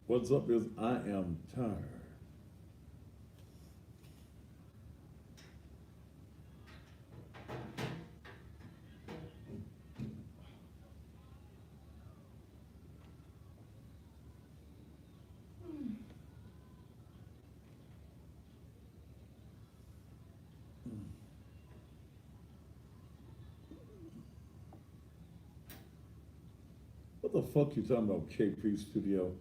What's up is I am tired. What the fuck you talking about, KP Studio?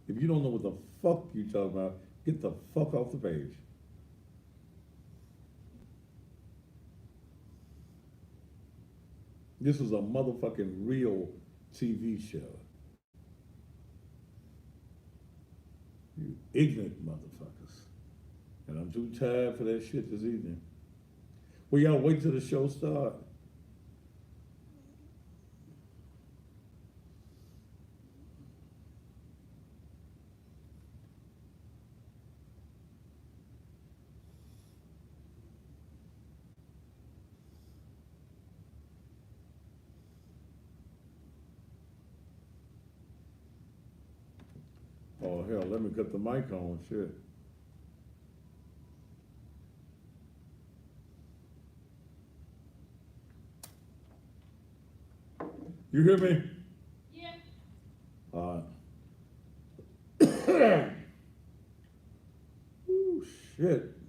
If you don't know what the fuck you talking about, get the fuck off the page. This is a motherfucking real TV show. You ignorant motherfuckers. And I'm too tired for that shit this evening. Well, y'all wait till the show start. Oh hell, let me cut the mic on. Shit. You hear me? Yeah. Uh, ooh, shit.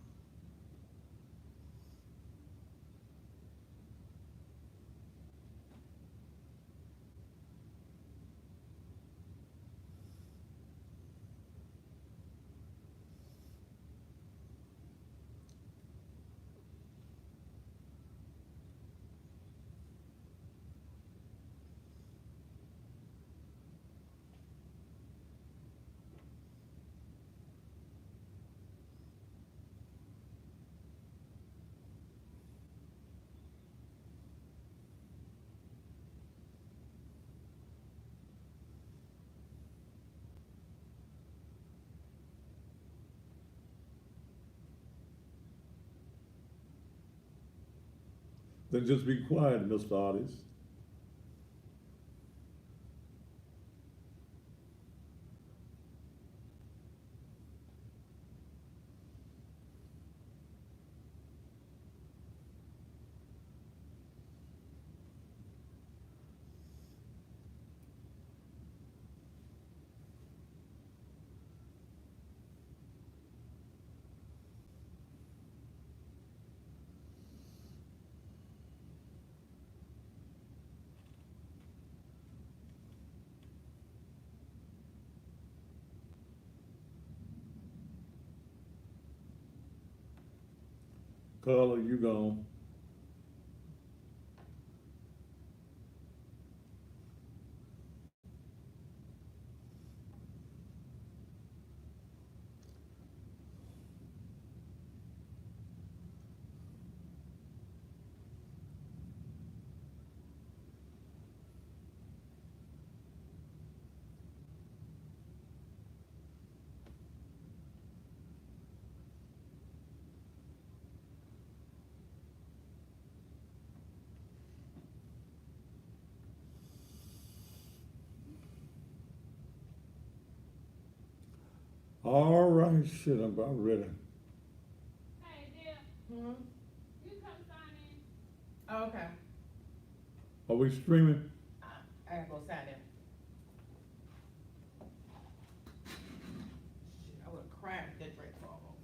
Then just be quiet, Mr. Artist. Carla, you gone. All right, shit, I'm about ready. Hey, Deb, Hmm? you come sign in. Oh, okay. Are we streaming? I gotta go sign in. Shit, I would've cried if that drink fall off.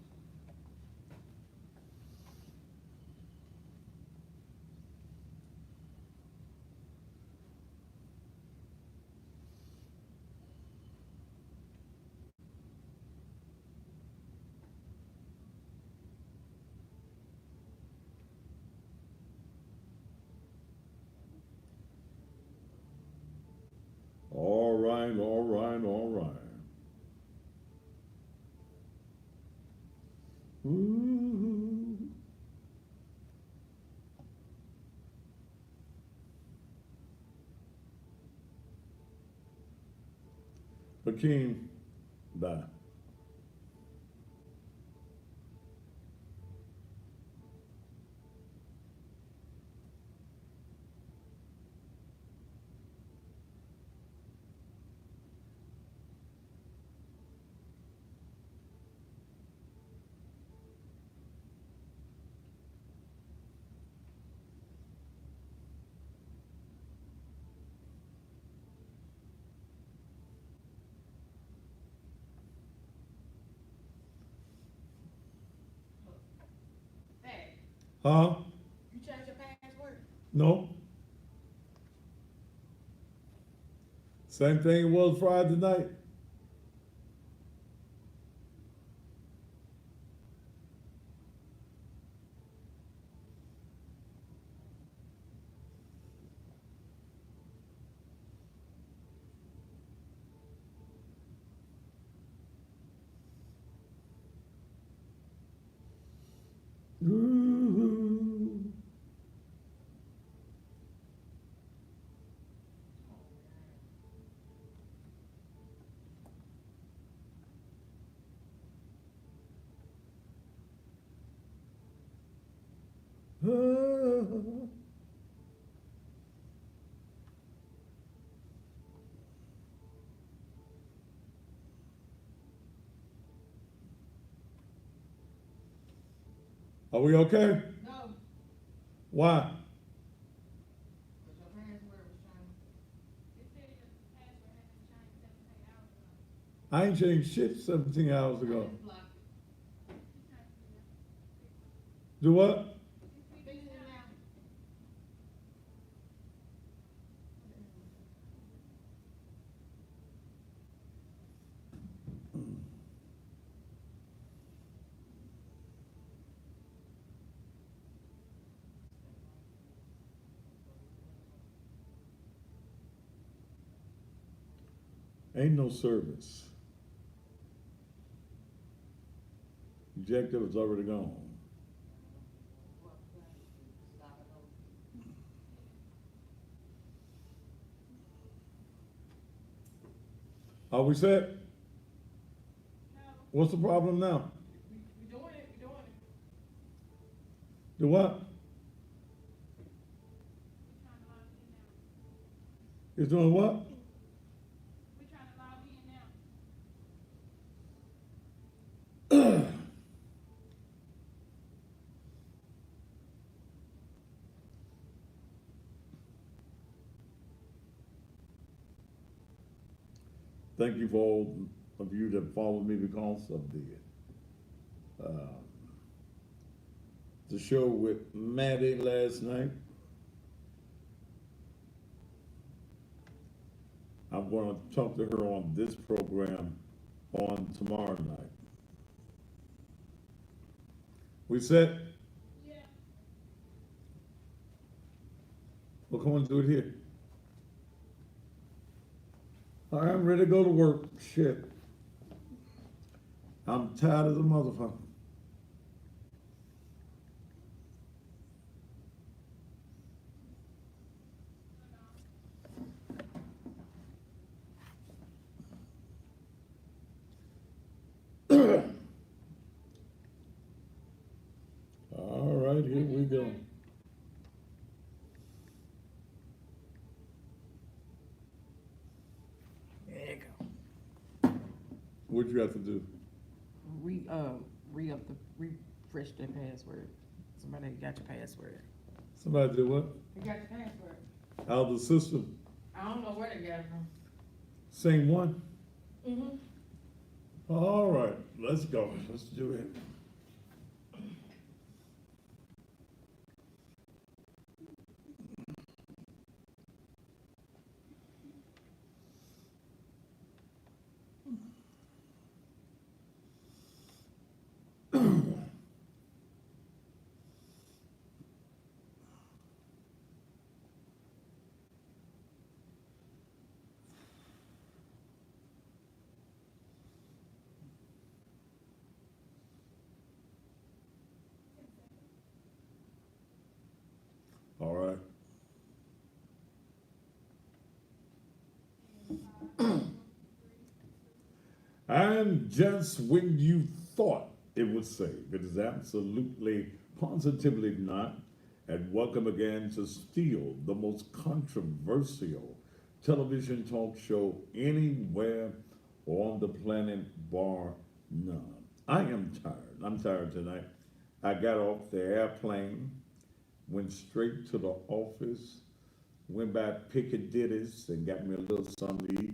All right, all right, all right. Ooh. Hakeem, bye. Huh? You changed your password? No? Same thing it was Friday night. Ooh. Are we okay? No, Why? because your password was changed. It said your password had been changed 17 hours ago. I ain't changed shit 17 hours I ago. just blocked it. You changed it now. Do what? You fixed Fix it it now. now. Ain't no service. Objective is already gone. Stop it over. Are we set? No, What's the problem now? We doing it, we doing it. Do what? we trying to log in now. It's doing what? We trying to log in now. Thank you for all of you that followed me because of the show with Maddie last night. I'm going to talk to her on this program on tomorrow night. We set? Yeah. We'll come and do it here. All right, I'm ready to go to work. Shit. I'm tired of the motherfucker. All right, here we go. There you go. What you have to do? Re-up refresh their password. Somebody got your password. Somebody did what? They got your password. Out of the system. I don't know where they got it from. Same one? Mm-hmm. All right, let's go. Let's do it. All right. And just when you thought it was safe, it is absolutely, positively not. And welcome again to Steele, the most controversial television talk show anywhere on the planet, bar none. I am tired. I'm tired tonight. I got off the airplane, went straight to the office, went by Piccadilly's and got me a little something to eat.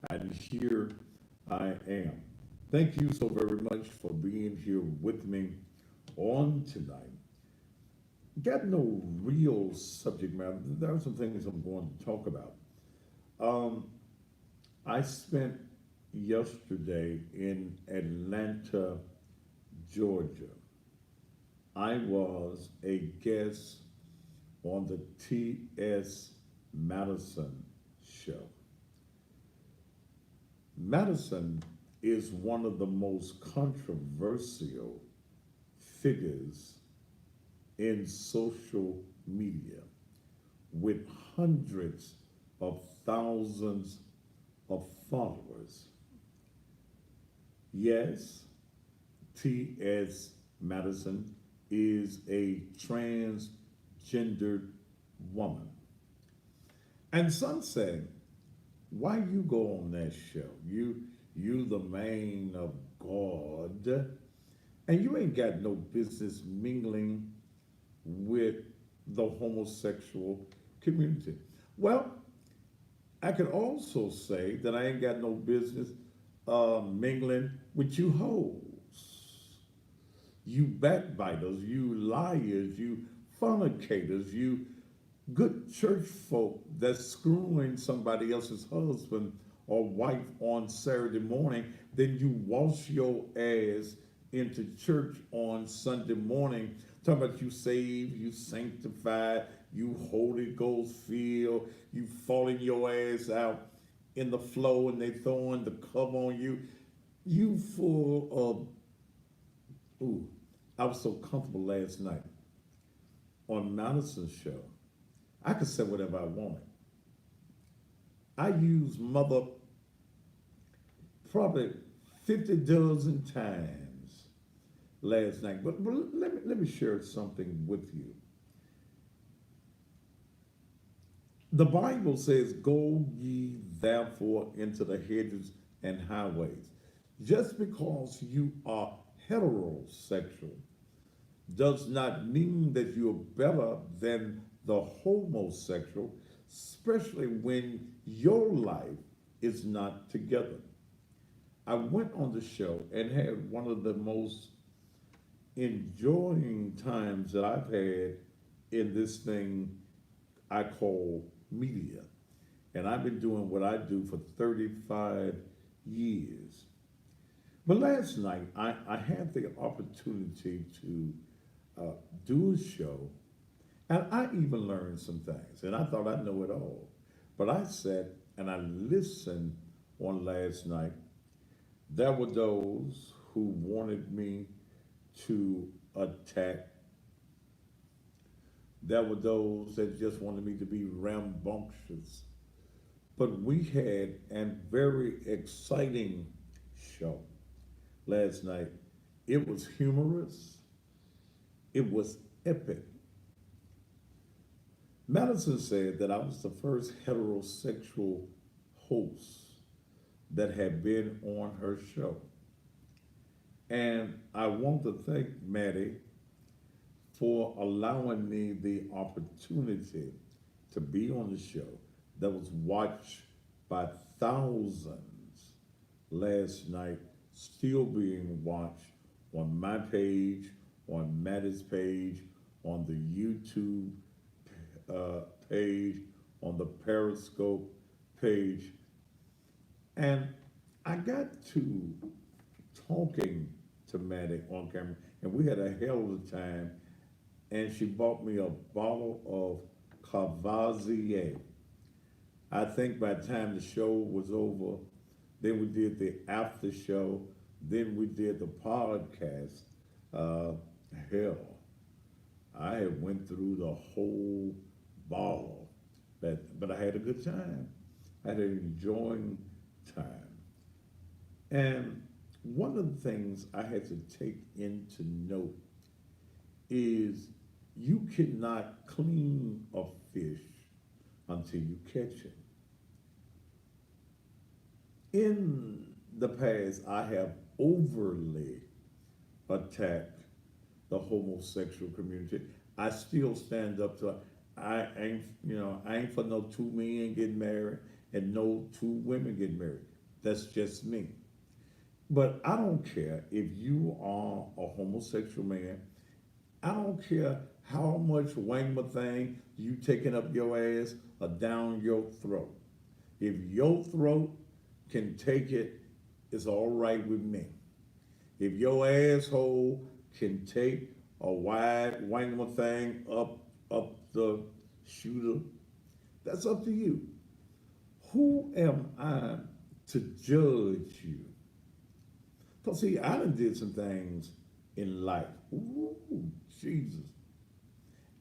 And here I am. Thank you so very much for being here with me on tonight. got no real subject matter. There are some things I'm going to talk about. Um, I spent yesterday in Atlanta, Georgia. I was a guest on the T.S. Madison show. Madison is one of the most controversial figures in social media with hundreds of thousands of followers. Yes, T.S. Madison is a transgendered woman. And some say, why you go on that show? You the man of God, and you ain't got no business mingling with the homosexual community. Well, I could also say that I ain't got no business mingling with you hoes, you backbiters, you liars, you fornicators, you good church folk that's screwing somebody else's husband or wife on Saturday morning, then you wash your ass into church on Sunday morning, talking about you saved, you sanctified, you Holy Ghost filled, you falling your ass out in the flow and they throwing the cover on you. You full of, ooh, I was so comfortable last night on Madison's show. I could say whatever I wanted. I used mother probably 50 dozen times last night. But let me share something with you. The Bible says, go ye therefore into the hedges and highways. Just because you are heterosexual does not mean that you're better than the homosexual, especially when your life is not together. I went on the show and had one of the most enjoying times that I've had in this thing I call media. And I've been doing what I do for 35 years. But last night, I had the opportunity to uh, do a show, and I even learned some things, and I thought I know it all. But I sat and I listened on last night. There were those who wanted me to attack. There were those that just wanted me to be rambunctious. But we had a very exciting show last night. It was humorous. It was epic. Madison said that I was the first heterosexual host that had been on her show. And I want to thank Maddie for allowing me the opportunity to be on the show that was watched by thousands last night, still being watched on my page, on Maddie's page, on the YouTube page, on the Periscope page. And I got to talking to Maddie on camera, and we had a hell of a time. And she bought me a bottle of Cavazier. I think by the time the show was over, then we did the after show, then we did the podcast. Uh, Hell, I had went through the whole bottle, but I had a good time. I had an enjoying time. And one of the things I had to take into note is you cannot clean a fish until you catch it. In the past, I have overly attacked the homosexual community. I still stand up to it. I ain't for no two men getting married and no two women getting married. That's just me. But I don't care if you are a homosexual man. I don't care how much Wangma thing you taking up your ass or down your throat. If your throat can take it, it's all right with me. If your asshole can take a wide Wangma thing up the shooter, that's up to you. Who am I to judge you? Because see, I done did some things in life. Ooh, Jesus.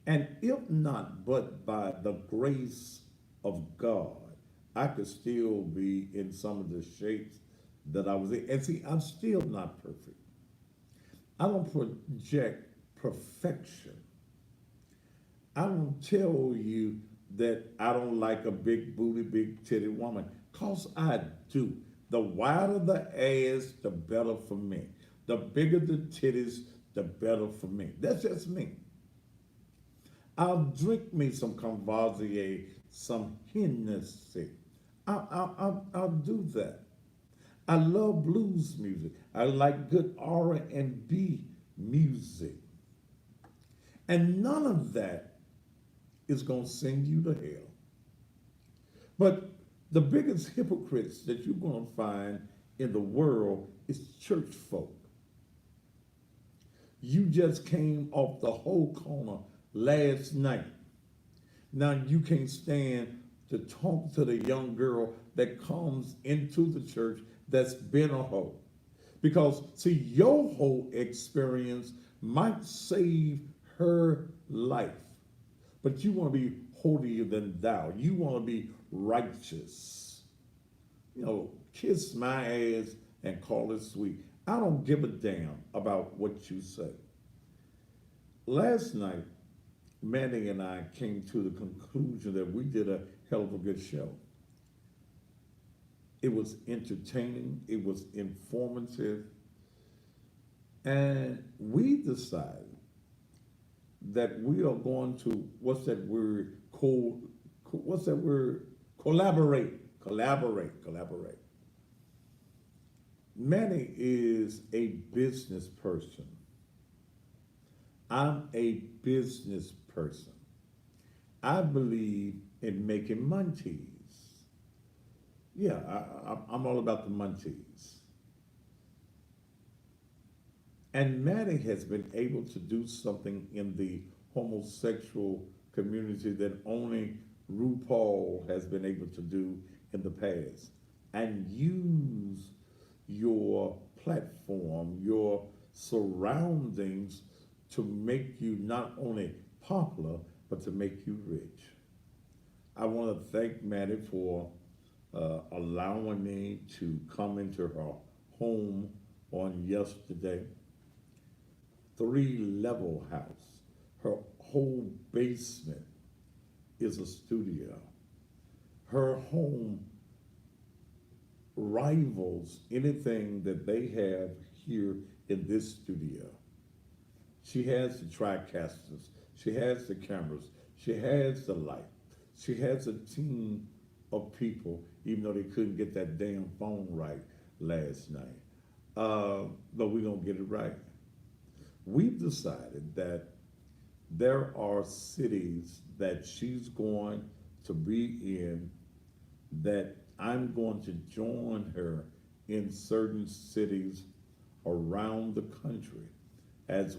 And if not but by the grace of God, I could still be in some of the shapes that I was in. And see, I'm still not perfect. I don't project perfection. I don't tell you that I don't like a big booty, big titty woman, because I do. The wider the ass, the better for me. The bigger the titties, the better for me. That's just me. I'll drink me some Courvoisier, some Hennessy. I'll do that. I love blues music. I like good R&B music. And none of that is going to send you to hell. But the biggest hypocrites that you're going to find in the world is church folk. You just came off the whole corner last night. Now you can't stand to talk to the young girl that comes into the church that's been a hoe. Because, see, your whole experience might save her life. But you want to be holier than thou. You want to be righteous. You know, kiss my ass and call it sweet. I don't give a damn about what you say. Last night, Manny and I came to the conclusion that we did a hell of a good show. It was entertaining, it was informative, and we decided that we are going to, what's that word? What's that word? Collaborate. Manny is a business person. I'm a business person. I believe in making munchies. Yeah, I'm all about the munchies. And Manny has been able to do something in the homosexual community that only RuPaul has been able to do in the past. And use your platform, your surroundings to make you not only popular, but to make you rich. I want to thank Manny for allowing me to come into her home on yesterday. 3-level house. Her whole basement is a studio. Her home rivals anything that they have here in this studio. She has the TriCasters. She has the cameras. She has the light. She has a team of people, even though they couldn't get that damn phone right last night. But we're going to get it right. We've decided that there are cities that she's going to be in that I'm going to join her in certain cities around the country as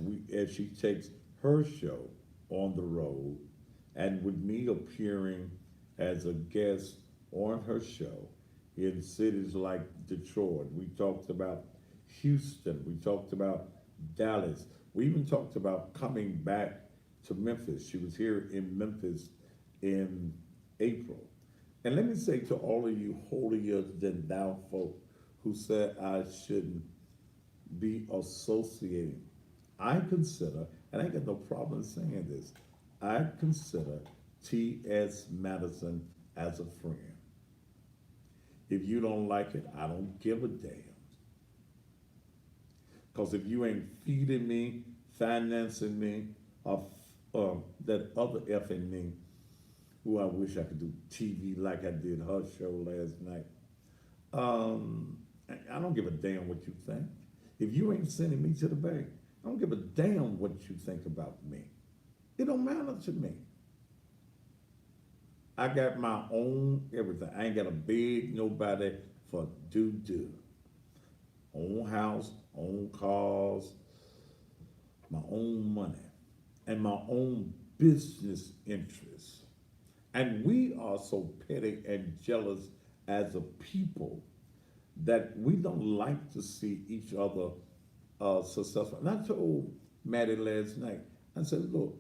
she takes her show on the road, and with me appearing as a guest on her show in cities like Detroit. We talked about Houston. We talked about Dallas. We even talked about coming back to Memphis. She was here in Memphis in April. And let me say to all of you holier than thou folk who said I shouldn't be associating, I consider, and I ain't got no problem saying this, I consider T.S. Madison as a friend. If you don't like it, I don't give a damn. Because if you ain't feeding me, financing me, or that other effing me, who I wish I could do TV like I did her show last night. I don't give a damn what you think. If you ain't sending me to the bank, I don't give a damn what you think about me. It don't matter to me. I got my own everything. I ain't got to beg nobody for do. Own house, own cars, my own money, and my own business interests. And we are so petty and jealous as a people that we don't like to see each other successful. And I told Maddie last night, I said, look,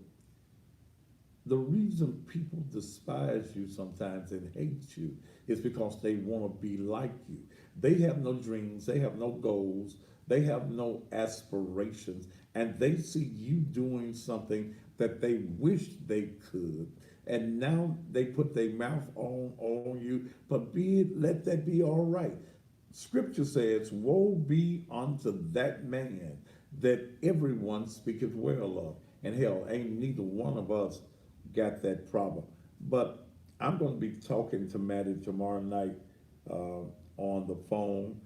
the reason people despise you sometimes and hate you is because they want to be like you. They have no dreams, they have no goals, they have no aspirations, and they see you doing something that they wish they could. And now they put their mouth on you, but be it, let that be all right. Scripture says, woe be unto that man that everyone speaketh well of. And hell, ain't neither one of us got that problem. But I'm going to be talking to Maddie tomorrow night on the phone.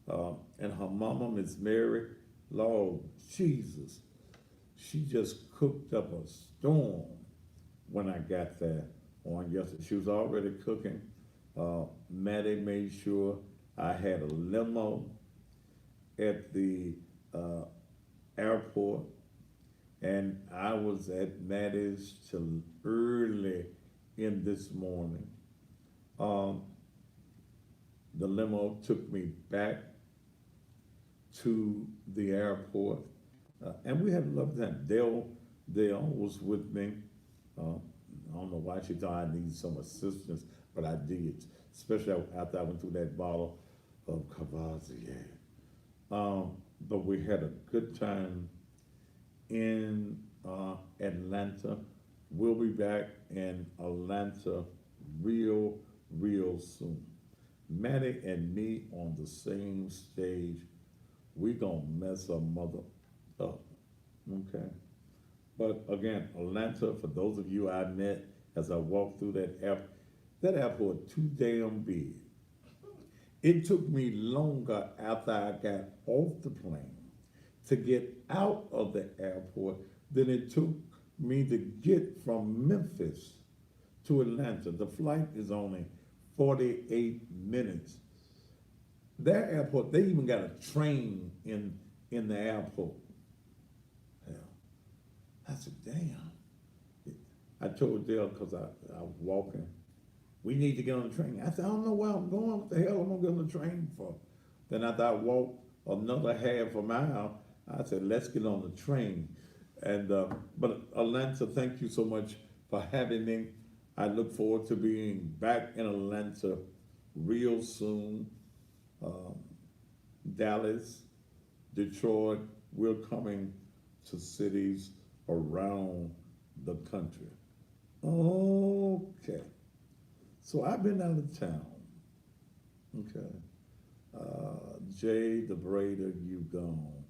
And her mama, Miss Mary, Lord Jesus, she just cooked up a storm when I got there on yesterday. She was already cooking. Maddie made sure I had a limo at the airport, and I was at Maddie's till early in this morning. The limo took me back to the airport, and we had a lovely time. Dale was with me. I don't know why she thought I needed some assistance, but I did, especially after I went through that bottle of Cavazier. But we had a good time in Atlanta. We'll be back in Atlanta real soon. Maddie and me on the same stage. We gonna mess a mother up, okay? But again, Atlanta, for those of you I met as I walked through that airport too damn big. It took me longer after I got off the plane to get out of the airport than it took me to get from Memphis to Atlanta. The flight is only 48 minutes. Their airport, they even got a train in the airport. Hell, I said, damn. I told Dale, because I was walking, we need to get on the train. I said, I don't know where I'm going. What the hell am I going to get on the train for? Then after I walked another half a mile, I said, let's get on the train. And but Atlanta, thank you so much for having me. I look forward to being back in Atlanta real soon. Dallas, Detroit, we're coming to cities around the country. Okay. So I've been out of town. Okay. Jay the Braider, you gone.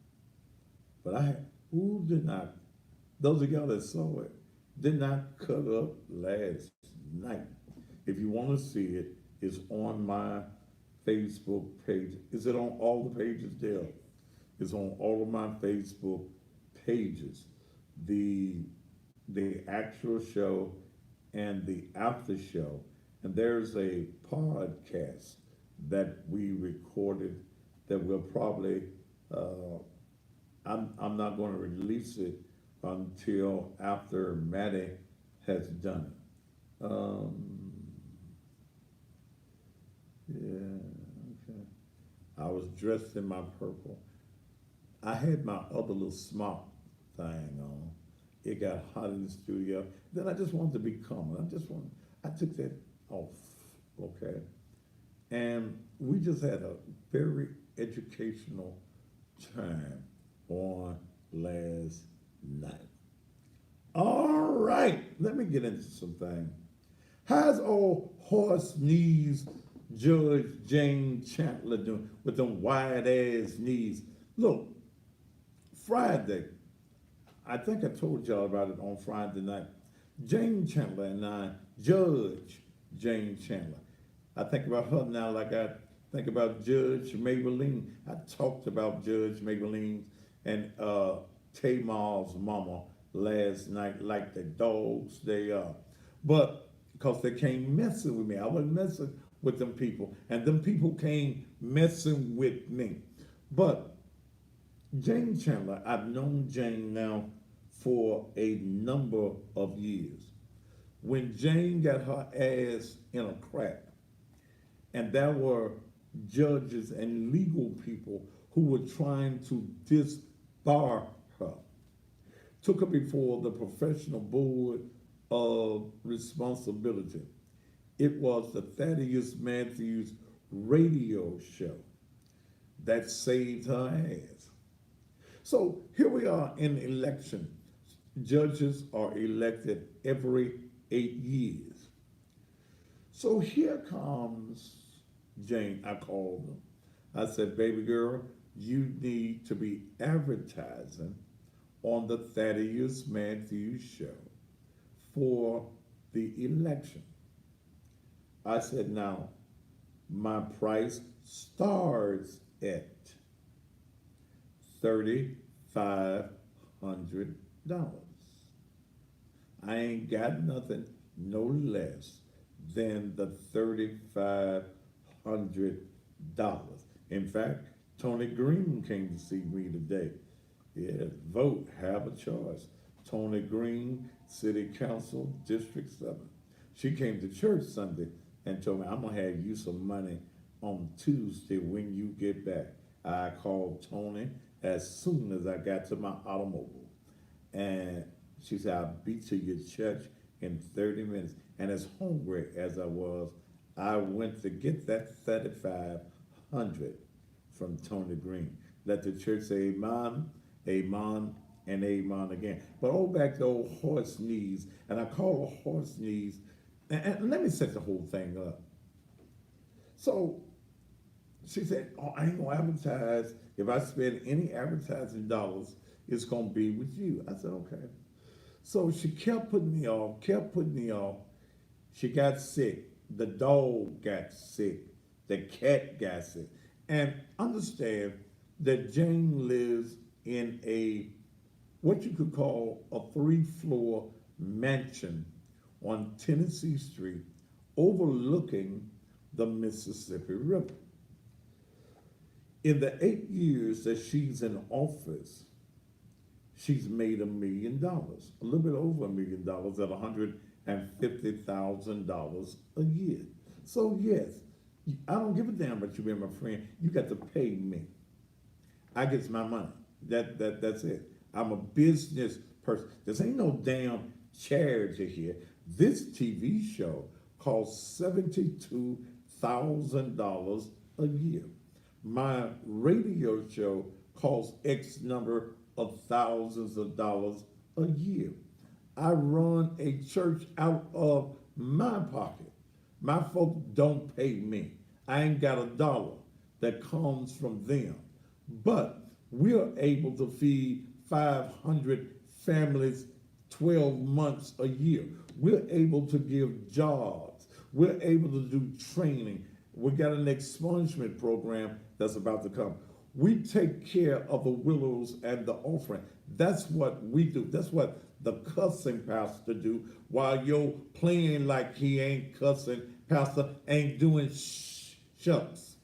But who did not, those of y'all that saw it, did not cut up last night. If you want to see it, it's on my Facebook page. Is it on all the pages, Dale? It's on all of my Facebook pages. The actual show and the after show. And there's a podcast that we recorded that we'll probably, I'm not going to release it until after Maddie has done it. Yeah, okay. I was dressed in my purple. I had my other little smart thing on. It got hot in the studio. Then I just wanted to be calm. I took that off, okay? And we just had a very educational time on last night. All right, let me get into some things. How's old horse knees Judge Jane Chandler doing with them wide ass knees? Look, Friday, I think I told y'all about it on Friday night. Jane Chandler and I, Judge Jane Chandler. I think about her now like I think about Judge Maybelline. I talked about Judge Maybelline and Tamar's mama last night like the dogs they are. But because they came messing with me, I wasn't messing with them people, and them people came messing with me. But Jane Chandler, I've known Jane now for a number of years. When Jane got her ass in a crack, and there were judges and legal people who were trying to disbar her, took her before the Professional Board of Responsibility. It was the Thaddeus Matthews radio show that saved her ass. So here we are in election. Judges are elected every 8 years. So here comes Jane. I called her. I said, baby girl, you need to be advertising on the Thaddeus Matthews show for the election. I said, now, my price starts at $3,500. I ain't got nothing no less than the $3,500. In fact, Tony Green came to see me today. Yeah, vote, have a choice. Tony Green, City Council, District 7. She came to church Sunday and told me, I'm gonna have you some money on Tuesday when you get back. I called Tony as soon as I got to my automobile. And she said, I'll be to your church in 30 minutes. And as hungry as I was, I went to get that 3,500 from Tony Green. Let the church say amen, amen, and amen again. But back to old horse knees, and I call her horse knees, and let me set the whole thing up. So she said, oh, I ain't gonna advertise. If I spend any advertising dollars, it's gonna be with you. I said, okay. So she kept putting me off, kept putting me off. She got sick. The dog got sick. The cat got sick. And understand that Jane lives in a, what you could call a 3-floor mansion on Tennessee Street overlooking the Mississippi River. In the 8 years that she's in office, she's made $1 million, a little bit over $1 million at $150,000 a year. So yes, I don't give a damn about you being my friend. You got to pay me. I get my money. That's it. I'm a business person. This ain't no damn charity here. This TV show costs $72,000 a year. My radio show costs X number of thousands of dollars a year. I run a church out of my pocket. My folks don't pay me. I ain't got a dollar that comes from them. But we're able to feed 500 families 12 months a year. We're able to give jobs. We're able to do training. We got an expungement program that's about to come. We take care of the widows and the orphan. That's what we do. That's what the cussing pastor do, while you're playing like he ain't cussing. Pastor ain't doing shucks.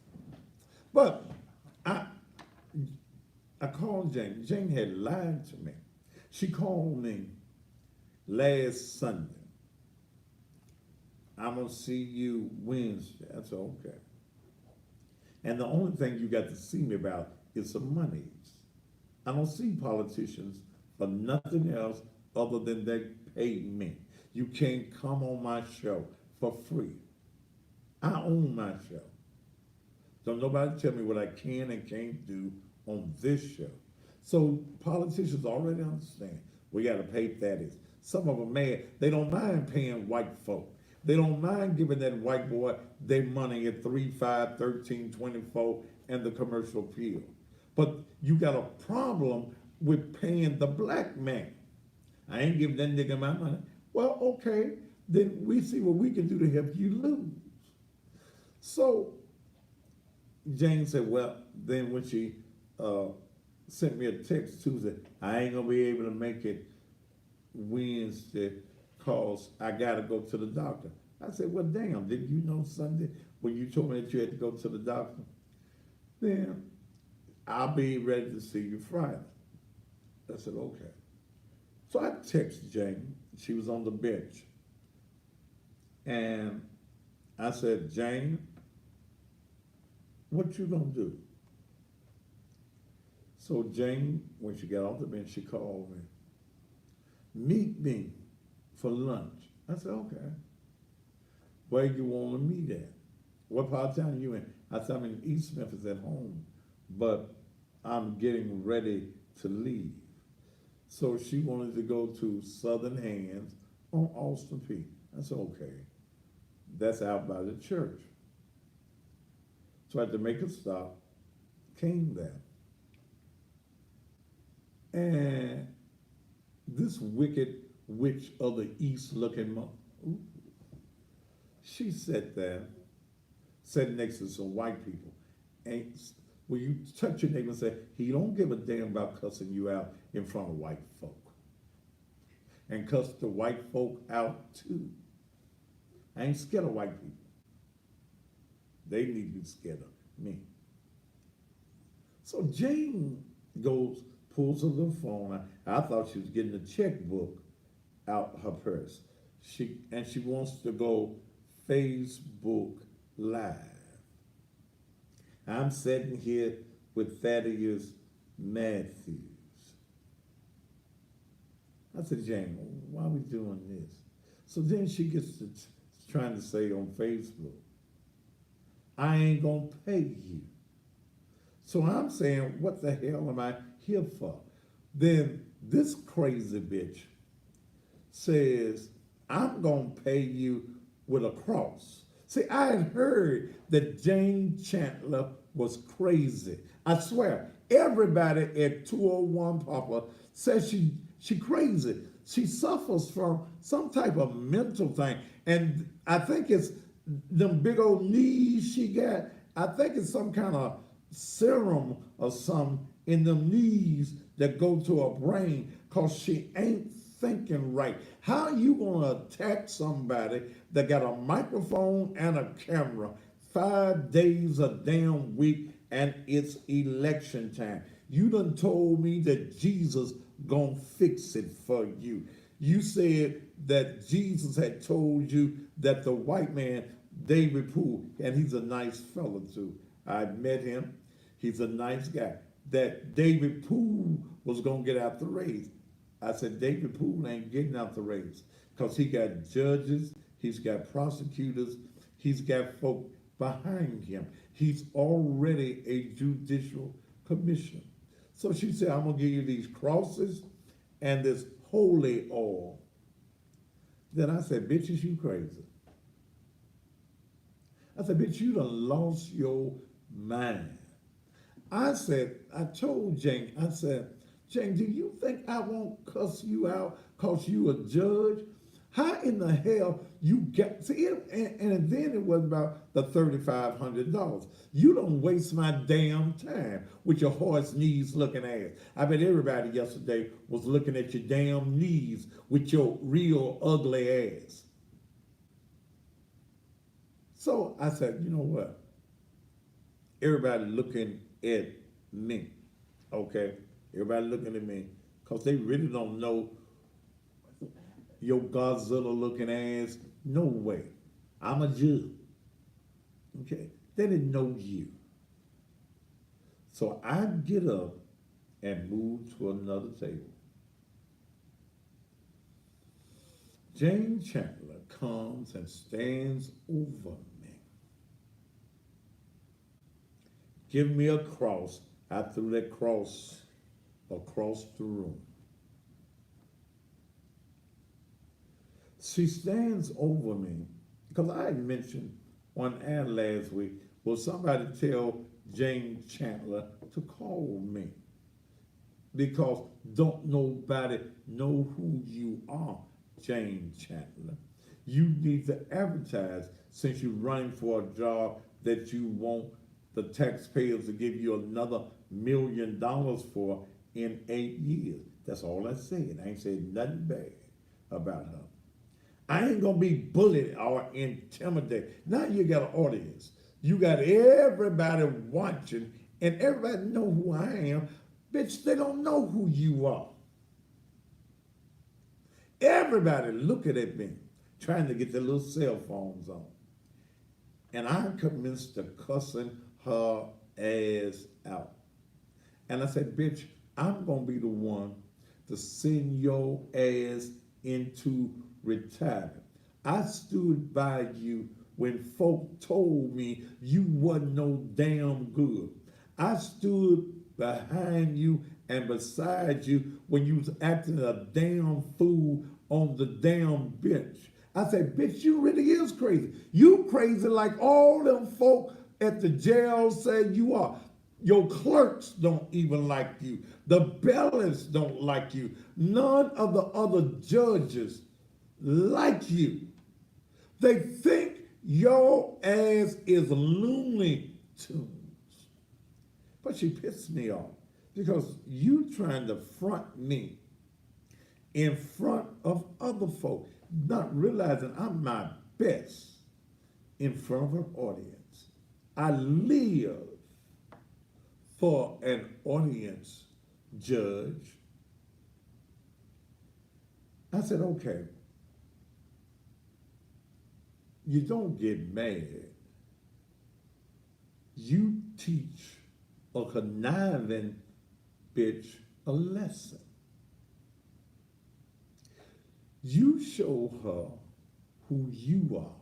But I called Jane. Jane had lied to me. She called me last Sunday. I'm gonna see you Wednesday. I said, okay. And the only thing you got to see me about is some monies. I don't see politicians for nothing else other than they pay me. You can't come on my show for free. I own my show. Don't nobody tell me what I can and can't do on this show. So politicians already understand we got to pay Thaddeus. Some of them mad. They don't mind paying white folk. They don't mind giving that white boy their money at 3, 5, 13, 24 and the commercial field. But you got a problem with paying the black man. I ain't giving that nigga my money. Well, okay, then we see what we can do to help you lose. So Jane said, well, then when she sent me a text Tuesday. I ain't gonna be able to make it Wednesday cause I gotta go to the doctor. I said, well, damn, didn't you know Sunday when you told me that you had to go to the doctor? Then I'll be ready to see you Friday. I said, okay. So I texted Jane. She was on the bench. And I said, Jane, what you gonna do? So Jane, when she got off the bench, she called me. Meet me for lunch. I said, okay. Where you want to meet at? What part of town you in? I said, I'm in East Memphis at home, but I'm getting ready to leave. So she wanted to go to Southern Hands on Austin Peay. I said, okay. That's out by the church. So I had to make a stop, came there. And this wicked witch of the East looking mother, she sat there, sat next to some white people. And when you touch your neighbor and say, he don't give a damn about cussing you out in front of white folk. And cuss the white folk out too. I ain't scared of white people. They need to be scared of me. So Jane goes, pulls her little phone out. I thought she was getting a checkbook out her purse. She wants to go Facebook Live. I'm sitting here with Thaddeus Matthews. I said, Jane, why are we doing this? So then she gets to trying to say on Facebook, I ain't gonna pay you. So I'm saying, what the hell am I here for? Then this crazy bitch says, I'm gonna pay you with a cross. See, I had heard that Jane Chandler was crazy. I swear, everybody at 201 Papa says she crazy. She suffers from some type of mental thing. And I think it's them big old knees she got. I think it's some kind of serum or something in them knees that go to her brain because she ain't thinking right. How you gonna attack somebody that got a microphone and a camera 5 days a damn week and it's election time? You done told me that Jesus gonna fix it for you. You said that Jesus had told you that the white man, David Poole, and he's a nice fellow too. I met him. He's a nice guy. That David Poole was gonna get out the race. I said, David Poole ain't getting out the race because he got judges, he's got prosecutors, he's got folk behind him. He's already a judicial commissioner. So she said, I'm gonna give you these crosses and this holy oil. Then I said, bitch, is you crazy? I said, bitch, you done lost your mind. I said, I told Jane, I said, Jane, do you think I won't cuss you out because you a judge? How in the hell you get, see, and then it was about the $3,500. You don't waste my damn time with your horse knees looking ass. I bet everybody yesterday was looking at your damn knees with your real ugly ass. So I said, you know what? Everybody looking at me, okay? Everybody looking at me because they really don't know your Godzilla looking ass. No way. I'm a Jew. Okay? They didn't know you. So I get up and move to another table. Jane Chandler comes and stands over me. Give me a cross. I threw that cross across the room. She stands over me because I had mentioned on air last week, will somebody tell Jane Chandler to call me? Because don't nobody know who you are, Jane Chandler. You need to advertise since you're running for a job that you want the taxpayers to give you another $1 million for in 8 years. That's all I said. I ain't said nothing bad about her. I ain't gonna be bullied or intimidated. Now you got an audience. You got everybody watching, and everybody know who I am. Bitch, they don't know who you are. Everybody looking at me, trying to get their little cell phones on. And I commenced to cussing her ass out. And I said, bitch, I'm gonna be the one to send your ass into retirement. I stood by you when folk told me you wasn't no damn good. I stood behind you and beside you when you was acting a damn fool on the damn bench. I said, bitch, you really is crazy. You crazy like all them folk at the jail say you are. Your clerks don't even like you. The bailiffs don't like you. None of the other judges like you. They think your ass is Looney Tunes. But she pissed me off because you trying to front me in front of other folk, not realizing I'm my best in front of an audience. I live for an audience, Judge. I said, okay. You don't get mad. You teach a conniving bitch a lesson. You show her who you are.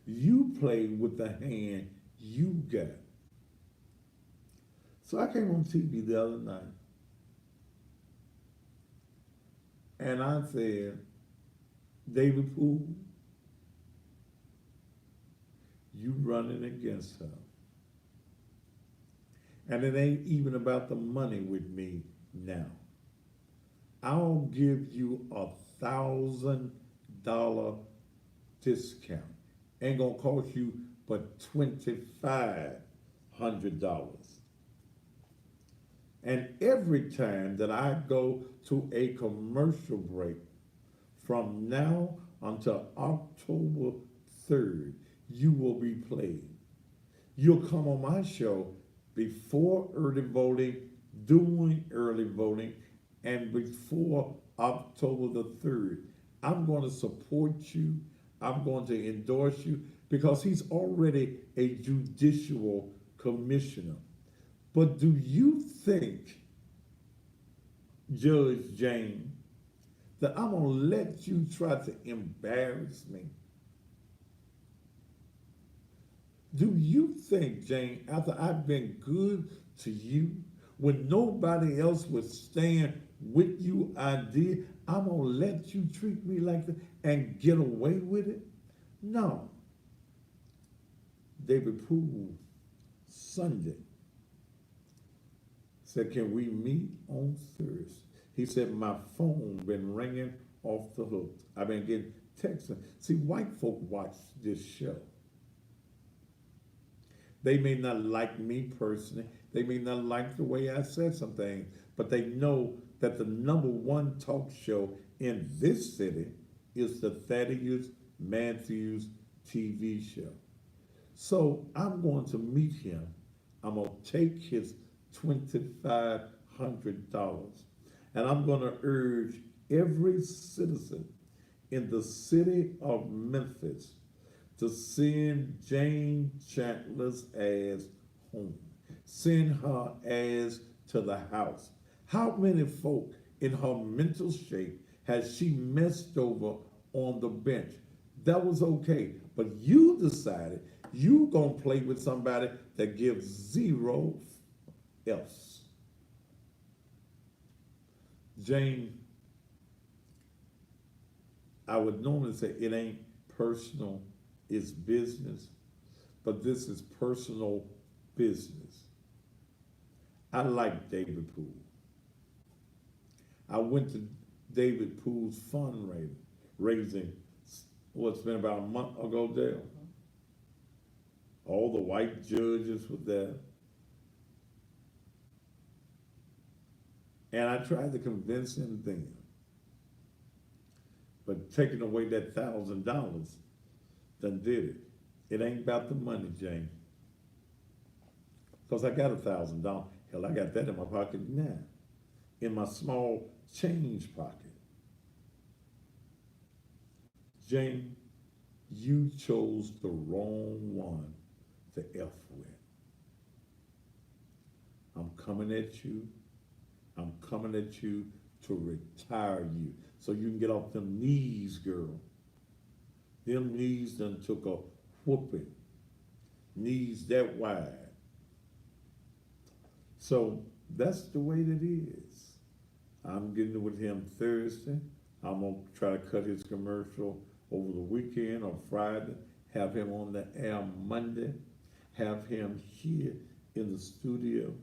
You play with the hand you got. So I came on TV the other night and I said, David Poole, you running against her. And it ain't even about the money with me now. I'll give you $1,000 discount. Ain't gonna cost you but $2,500. And every time that I go to a commercial break from now until October 3rd, you will be played. You'll come on my show before early voting, during early voting, and before October the 3rd. I'm going to support you. I'm going to endorse you because he's already a judicial commissioner. But do you think, Judge Jane, that I'm going to let you try to embarrass me? Do you think, Jane, after I've been good to you, when nobody else would stand with you, I did, I'm going to let you treat me like that and get away with it? No. David Poole, Sunday, said, can we meet on Thursday? He said, my phone been ringing off the hook. I've been getting texts. See, white folk watch this show. They may not like me personally. They may not like the way I said some things, but they know that the #1 talk show in this city is the Thaddeus Matthews TV show. So I'm going to meet him. I'm going to take his $2,500 and I'm going to urge every citizen in the city of Memphis to send Jane Chandler's ass home. Send her ass to the house. How many folk in her mental shape has she messed over on the bench? That was okay, but you decided you gonna play with somebody that gives 0 else. Jane, I would normally say it ain't personal, it's business, but this is personal business. I like David Poole. I went to David Poole's fundraising, what's been about a month ago, Dale. All the white judges were there. And I tried to convince him then. But taking away that $1,000 done did it. It ain't about the money, Jane. Because I got $1,000. Hell, I got that in my pocket now. In my small change pocket. Jane, you chose the wrong one to F with. I'm coming at you. I'm coming at you to retire you. So you can get off them knees, girl. Them knees done took a whooping. Knees that wide. So that's the way that it is. I'm getting with him Thursday. I'm gonna try to cut his commercial over the weekend or Friday, have him on the air Monday, have him here in the studio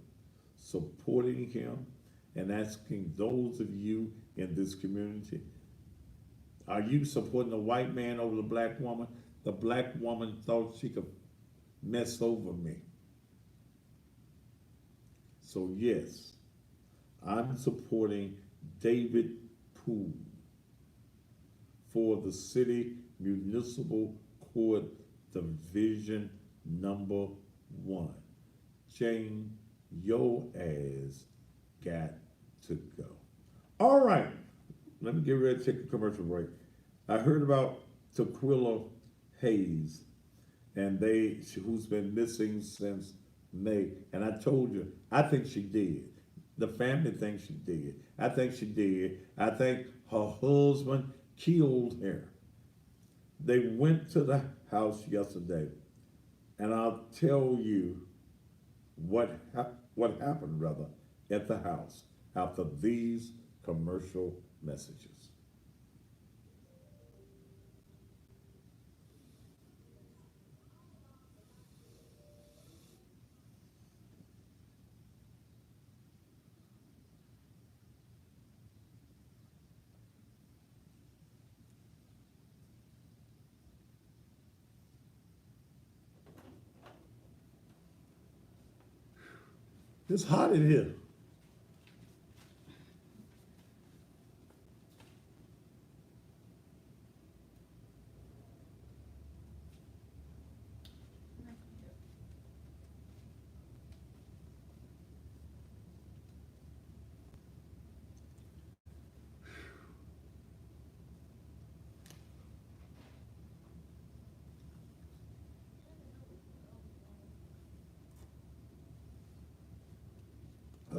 supporting him and asking those of you in this community, are you supporting the white man over the black woman? The black woman thought she could mess over me. So yes, I'm supporting David Poole for the City Municipal Court Division number 1. Jane, your ass got to go. All right, let me get ready to take a commercial break. I heard about Tequila Hayes, and who's been missing since May, and I told you, I think she did. The family thinks she did. I think she did. I think her husband killed her. They went to the house yesterday, and I'll tell you what happened rather at the house after these commercial messages. It's hot in here.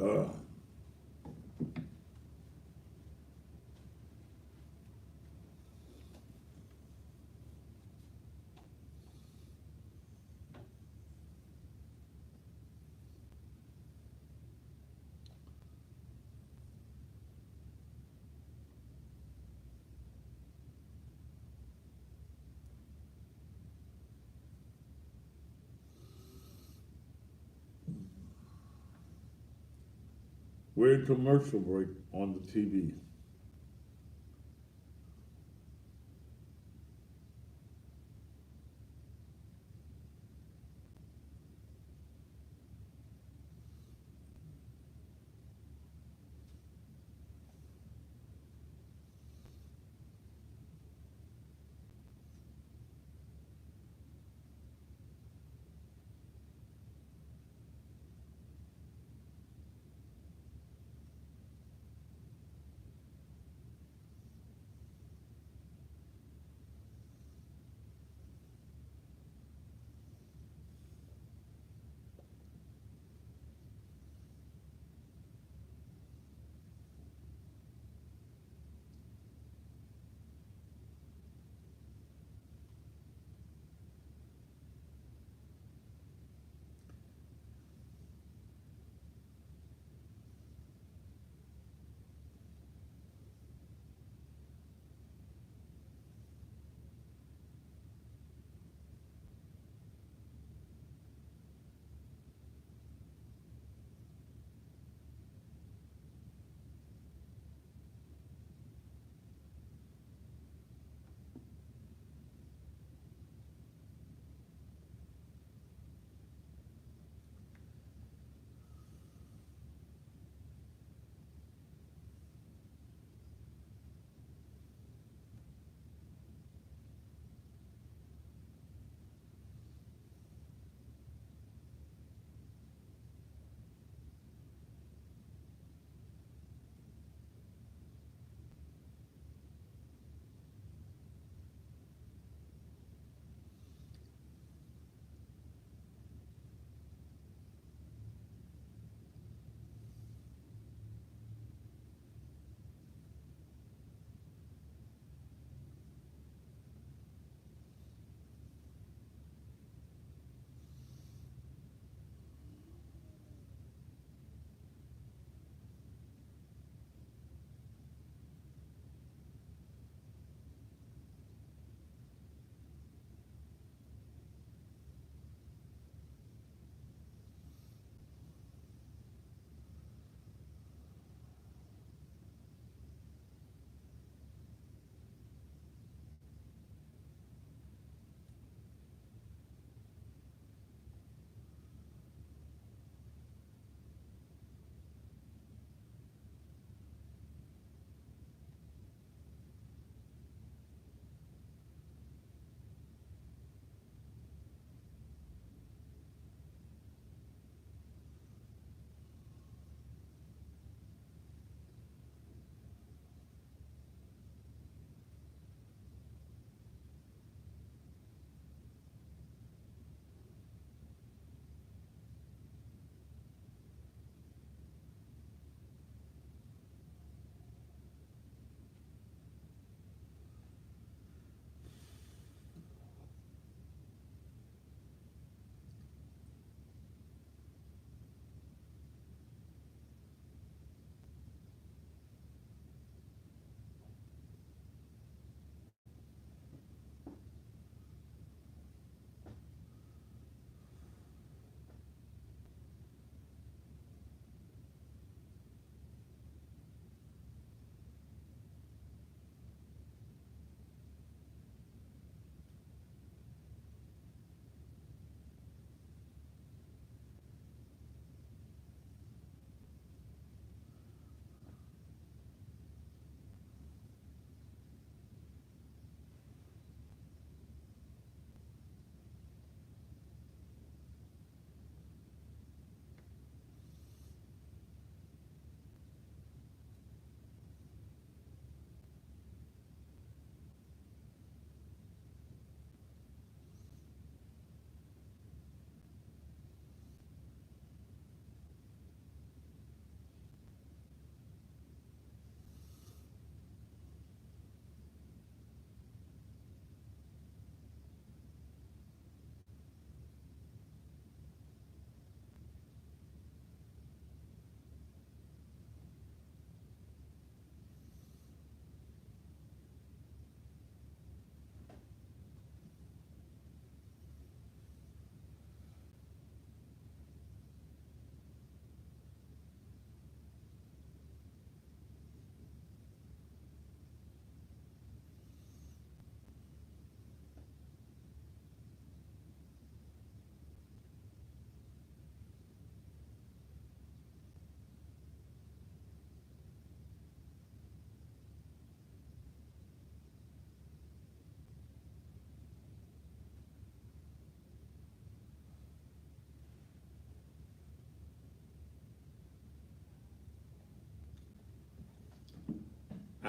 Ugh. We're in commercial break on the TV.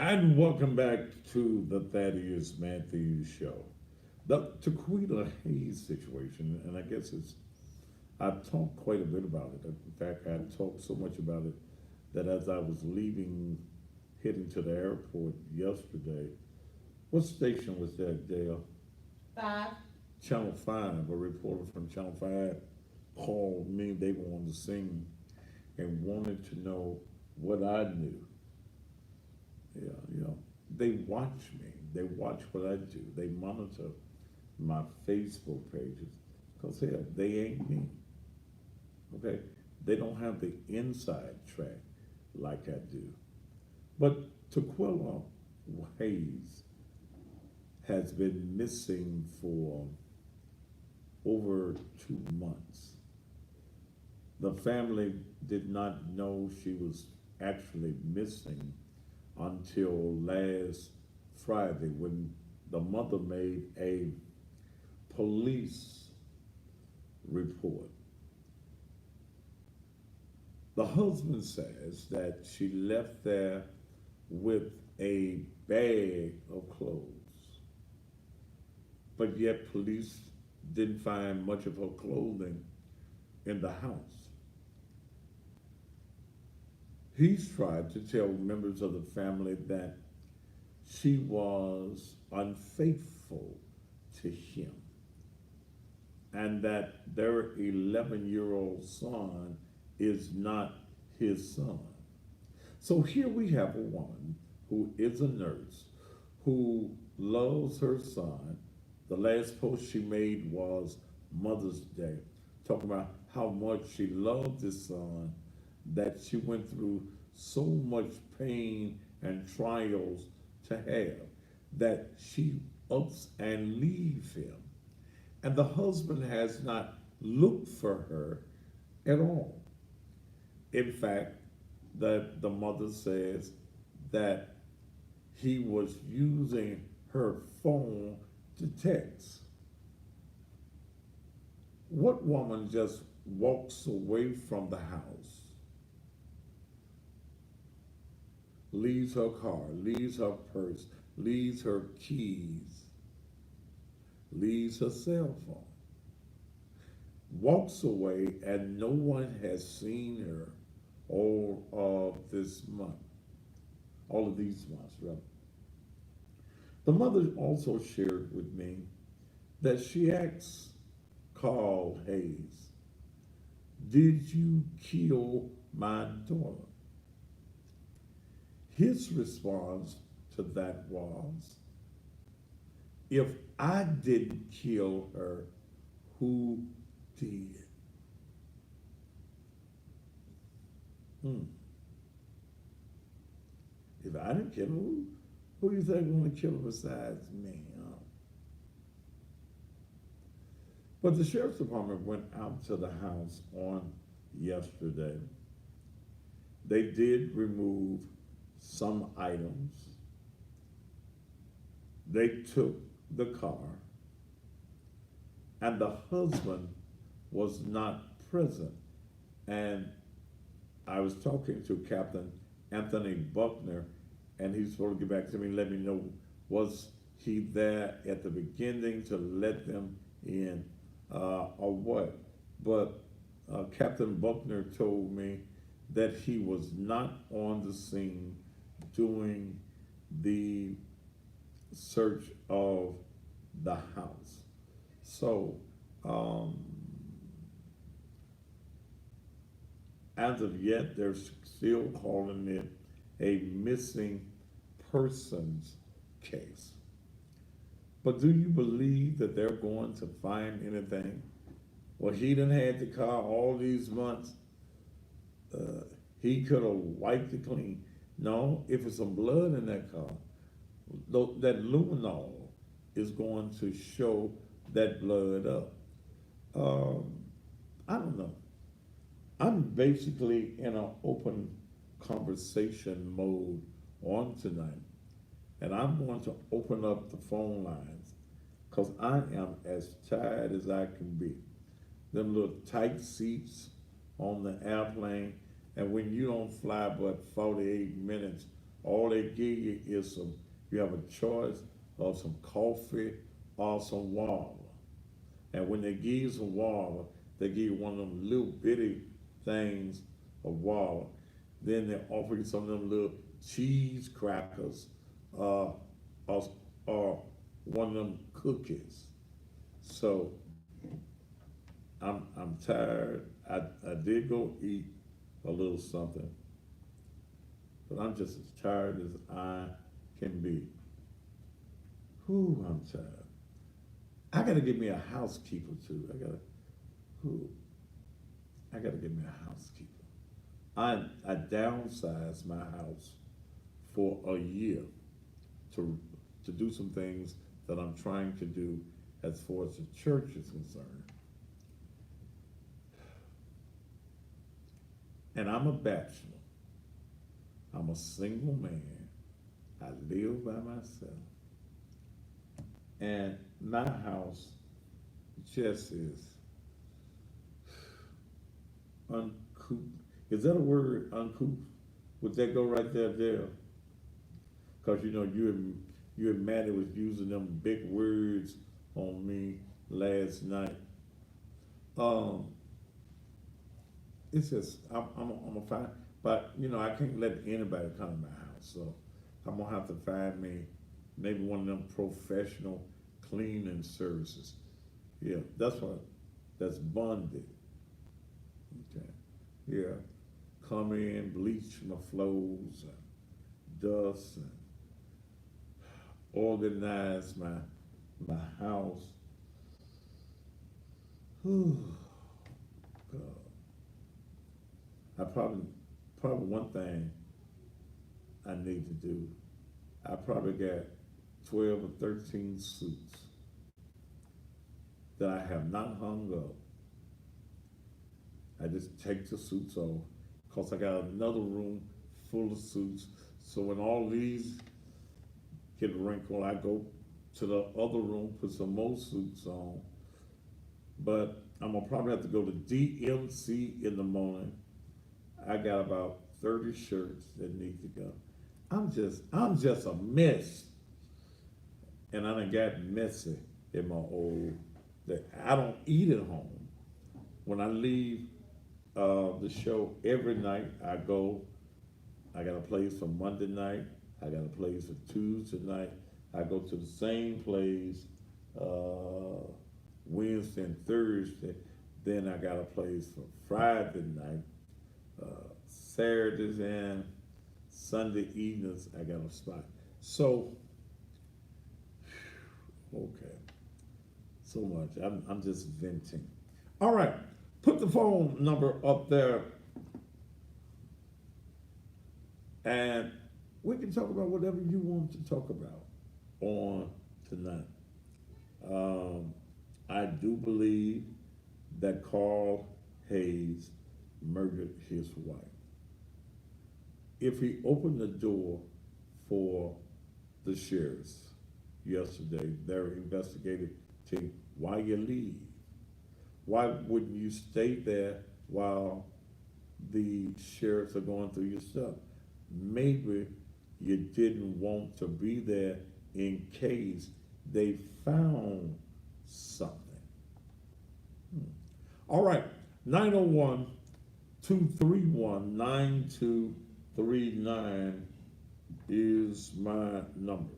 And welcome back to the Thaddeus Matthews Show. The Tequila Hayes situation, and I guess I've talked quite a bit about it. In fact, I talked so much about it that as I was leaving, heading to the airport yesterday, what station was that, Dale? 5. Channel 5, a reporter from Channel 5 called me. They wanted to sing and wanted to know what I knew. Yeah, they watch me. They watch what I do. They monitor my Facebook pages because hell, they ain't me. Okay, they don't have the inside track like I do. But Tequila Hayes has been missing for over 2 months. The family did not know she was actually missing until last Friday when the mother made a police report. The husband says that she left there with a bag of clothes, but yet police didn't find much of her clothing in the house. He's tried to tell members of the family that she was unfaithful to him and that their 11-year-old son is not his son. So here we have a woman who is a nurse, who loves her son. The last post she made was Mother's Day, talking about how much she loved his son, that she went through so much pain and trials to have, that she ups and leaves him. And the husband has not looked for her at all. In fact, the mother says that he was using her phone to text. What woman just walks away from the house, leaves her car, leaves her purse, leaves her keys, leaves her cell phone, walks away, and no one has seen her all of this month, all of these months, rather? The mother also shared with me that she asked Carl Hayes, "Did you kill my daughter?" His response to that was, "If I didn't kill her, who did?" If I didn't kill her, who do you think want to kill her besides me? Huh? But the sheriff's department went out to the house on yesterday. They did remove some items. They took the car, and the husband was not present. And I was talking to Captain Anthony Buckner, and he's supposed to get back to me and let me know, was he there at the beginning to let them in or what? But Captain Buckner told me that he was not on the scene doing the search of the house. So, as of yet, they're still calling it a missing persons case. But do you believe that they're going to find anything? Well, he done had the car all these months. He could have wiped it clean. No, if it's some blood in that car, that luminol is going to show that blood up. I don't know. I'm basically in an open conversation mode on tonight, and I'm going to open up the phone lines because I am as tired as I can be. Them little tight seats on the airplane, and when you don't fly but 48 minutes All they give you is some, you have a choice of some coffee or some water. And when they give you some water, they give you one of them little bitty things of water. Then they offer you some of them little cheese crackers, or, or one of them cookies. So I'm tired. I did go eat a little something, but I'm just as tired as I can be. Whew, I'm tired. I gotta get me a housekeeper too. Whew, I gotta get me a housekeeper. I downsized my house for a year to do some things that I'm trying to do as far as the church is concerned. And I'm a bachelor. I'm a single man. I live by myself. And my house just is uncouth. Is that a word, uncouth? Would that go right there, Dale? Because you and Maddie was using them big words on me last night. It's just I'm a fine, but I can't let anybody come to my house, so I'm gonna have to find me maybe one of them professional cleaning services. Yeah, that's bonded. Okay, yeah, come in, bleach my floors, and dust, and organize my house. Whew, God. I probably one thing I need to do. I probably got 12 or 13 suits that I have not hung up. I just take the suits off because I got another room full of suits. So when all these get wrinkled, I go to the other room, put some more suits on. But I'm gonna probably have to go to DMC in the morning. I got about 30 shirts that need to go. I'm just a mess. And I done got messy in my old, that I don't eat at home. When I leave the show every night, I got a place for Monday night, I got a place for Tuesday night, I go to the same place Wednesday and Thursday, then I got a place for Friday night, Saturdays and Sunday evenings, I got a spot. So, okay, so much. I'm just venting. All right, put the phone number up there, and we can talk about whatever you want to talk about on tonight. I do believe that Carl Hayes murdered his wife. If he opened the door for the sheriffs yesterday, they're investigating why you leave. Why wouldn't you stay there while the sheriffs are going through your stuff? Maybe you didn't want to be there in case they found something. All right, 901-231-9239 is my number.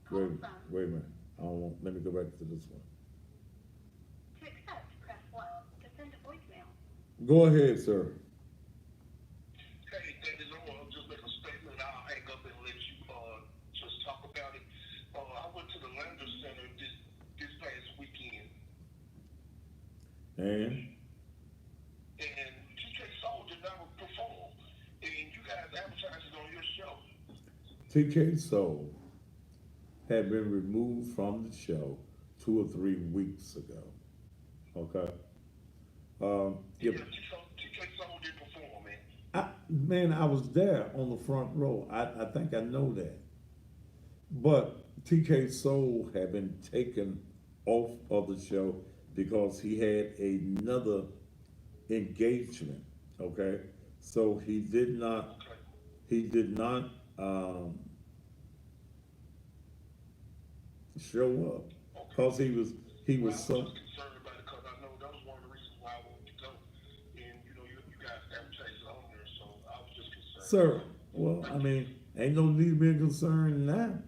Wait, wait a minute. I don't want, let me go back to this one. To accept, press 1. To send a voicemail. Go ahead, sir. Hey, Dennis, I want to just make a statement. I'll hang up and let you just talk about it. I went to the Lander Center this past weekend, And and TK Soul did not perform, and you guys advertised it on your show. TK Soul had been removed from the show 2 or 3 weeks ago. Okay. Yeah, If, TK Soul did perform, man. man, I was there on the front row. I think I know that. But TK Soul had been taken off of the show because he had another engagement, okay? So Okay. he did not, show up, Okay. cause he Well, was I was so, just concerned about it because I know that was one of the reasons why I wanted to go. And, you guys advertise on there, so I was just concerned. sir, That's all. well, I Thank you. mean, ain't no need to be concerned now.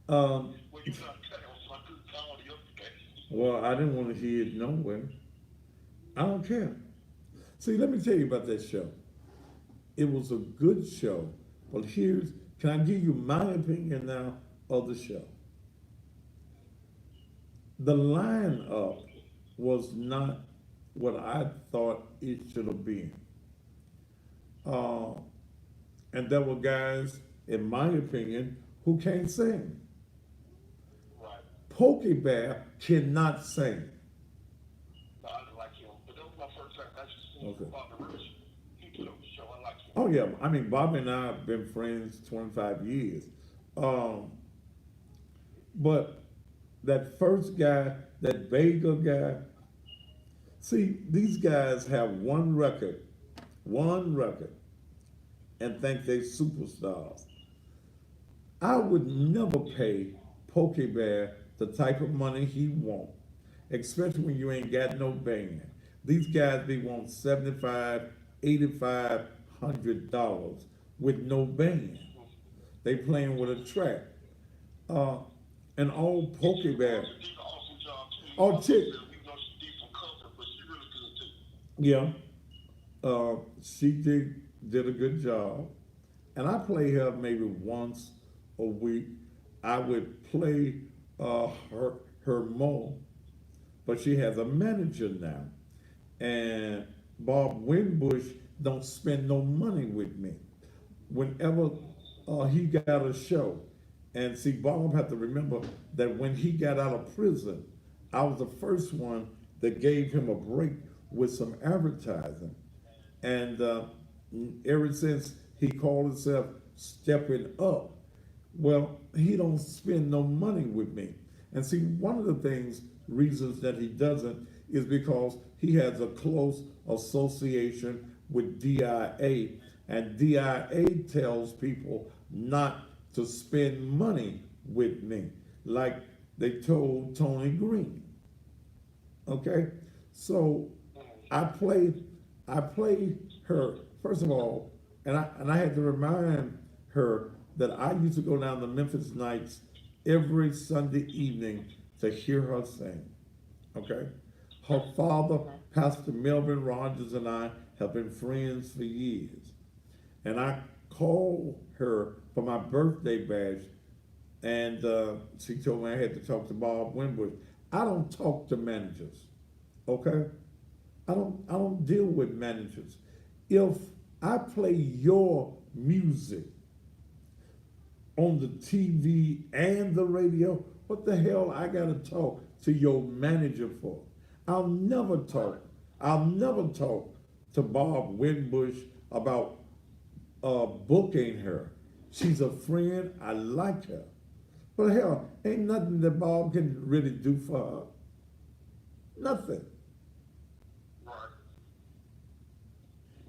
Well, you got to tell, so I couldn't call yesterday. Well, I didn't wanna hear it nowhere. I don't care. See, let me tell you about that show. It was a good show, but can I give you my opinion now of the show? The lineup was not what I thought it should have been. Uh, and there were guys, in my opinion, who can't sing. Right. Pokey Bear cannot sing. No, I didn't like him. But that was my first time actually seeing Okay. Bob the Rich. He put on the show. I like him. Oh yeah, I mean Bobby and I have been friends 25 years. But that first guy, that Vega guy, see, these guys have one record, and think they superstars. I would never pay Pokey Bear the type of money he want, especially when you ain't got no band. These guys they want 75, 85, $100 with no band. They playing with a track. And all Pokey Bear, She did an awesome job, too. Oh, Also chick. said, she did some cover, but she really good, too. yeah, she did a good job. And I play her maybe once a week. I would play her more, but she has a manager now. And Bob Winbush don't spend no money with me. Whenever he got a show, and see, Bob had to remember that when he got out of prison, I was the first one that gave him a break with some advertising. And ever since he called himself Stepping Up, well, he don't spend no money with me. And see, one of the reasons that he doesn't is because he has a close association with DIA, and DIA tells people not to spend money with me, like they told Tony Green. Okay, so I played her first of all, and I had to remind her that I used to go down to Memphis Nights every Sunday evening to hear her sing. Okay, her father, Pastor Melvin Rogers, and I have been friends for years, and I called her for my birthday bash, and she told me I had to talk to Bob Winbush. I don't talk to managers, okay? I don't deal with managers. If I play your music on the TV and the radio, what the hell I gotta talk to your manager for? I'll never talk to Bob Winbush about booking her. She's a friend, I like her. But hell, ain't nothing that Bob can really do for her. Nothing. Right.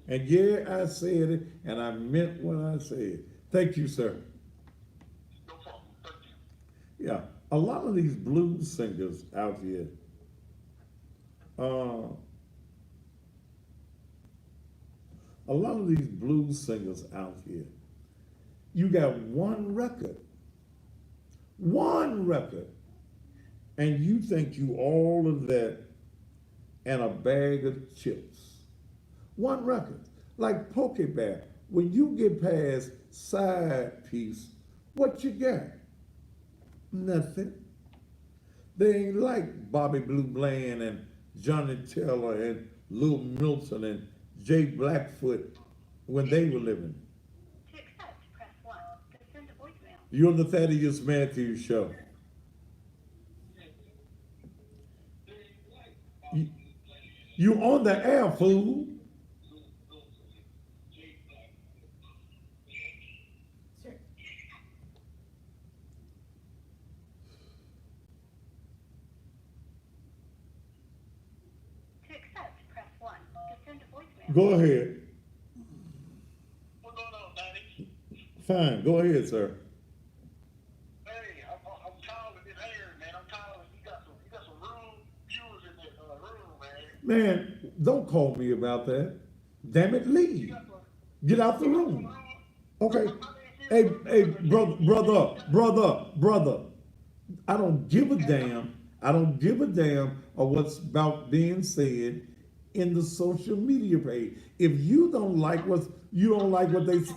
And yeah, I said it, and I meant what I said. Thank you, sir. No problem. Thank you. Yeah, a lot of these blues singers out here, you got one record, and you think you all of that and a bag of chips. One record, like Pokey Bear. When you get past side piece, what you got? Nothing. They ain't like Bobby Blue Bland and Johnny Taylor and Lil Milton and Jay Blackfoot when they were living. To accept, press 1. To send a voicemail. You're on the Thaddeus Matthews Show. You on the air, fool. To accept, press 1. Go ahead. What's going on, Daddy? Fine. Go ahead, sir. Hey, I'm calling this Aaron, man. I'm calling. You got some rude viewers in the room, man. Man, don't call me about that. Damn it, You leave. got some, Get out the some room. rude. Okay. I mean, Hey, brother. I don't give a damn. I don't give a damn of what's about being said in the social media page. If you don't like you don't like what they say.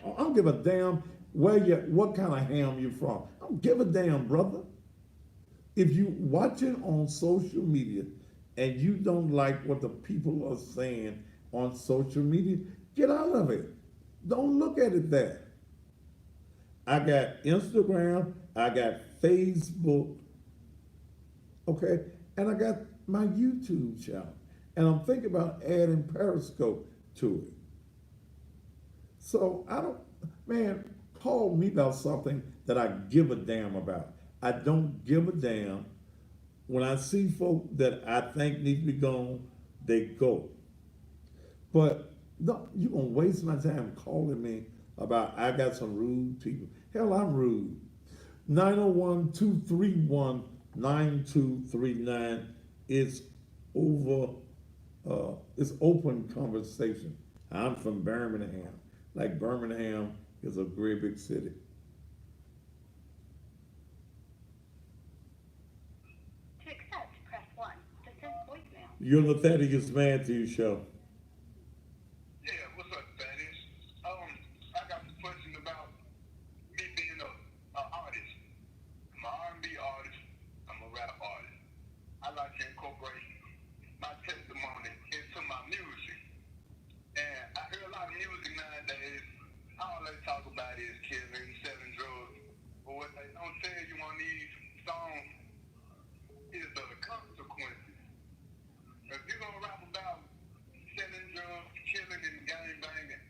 I don't give a damn what kind of ham you from. I don't give a damn, brother. If you watching on social media and you don't like what the people are saying on social media, get out of it. Don't look at it there. I got Instagram, I got Facebook, okay, and I got my YouTube channel. And I'm thinking about adding Periscope to it. So man, call me about something that I give a damn about. I don't give a damn. When I see folk that I think need to be gone, they go. But no, you're gonna waste my time calling me about I got some rude people. Hell, I'm rude. 901-231-9239 is it's open conversation. I'm from Birmingham. Like Birmingham is a great big city. To accept, press 1. To send voicemail. You're the Thaddeus Matthews Show. Yeah, what's up, Thaddeus? I got a question about me being a artist. I'm an R&B artist. I'm a rap artist. I like to incorporate my testimony into my music. And I hear a lot of music nowadays. All they talk about is killing, selling drugs. But what they don't tell you on these songs is the consequences. If you're gonna rap about selling drugs, killing, and gang banging,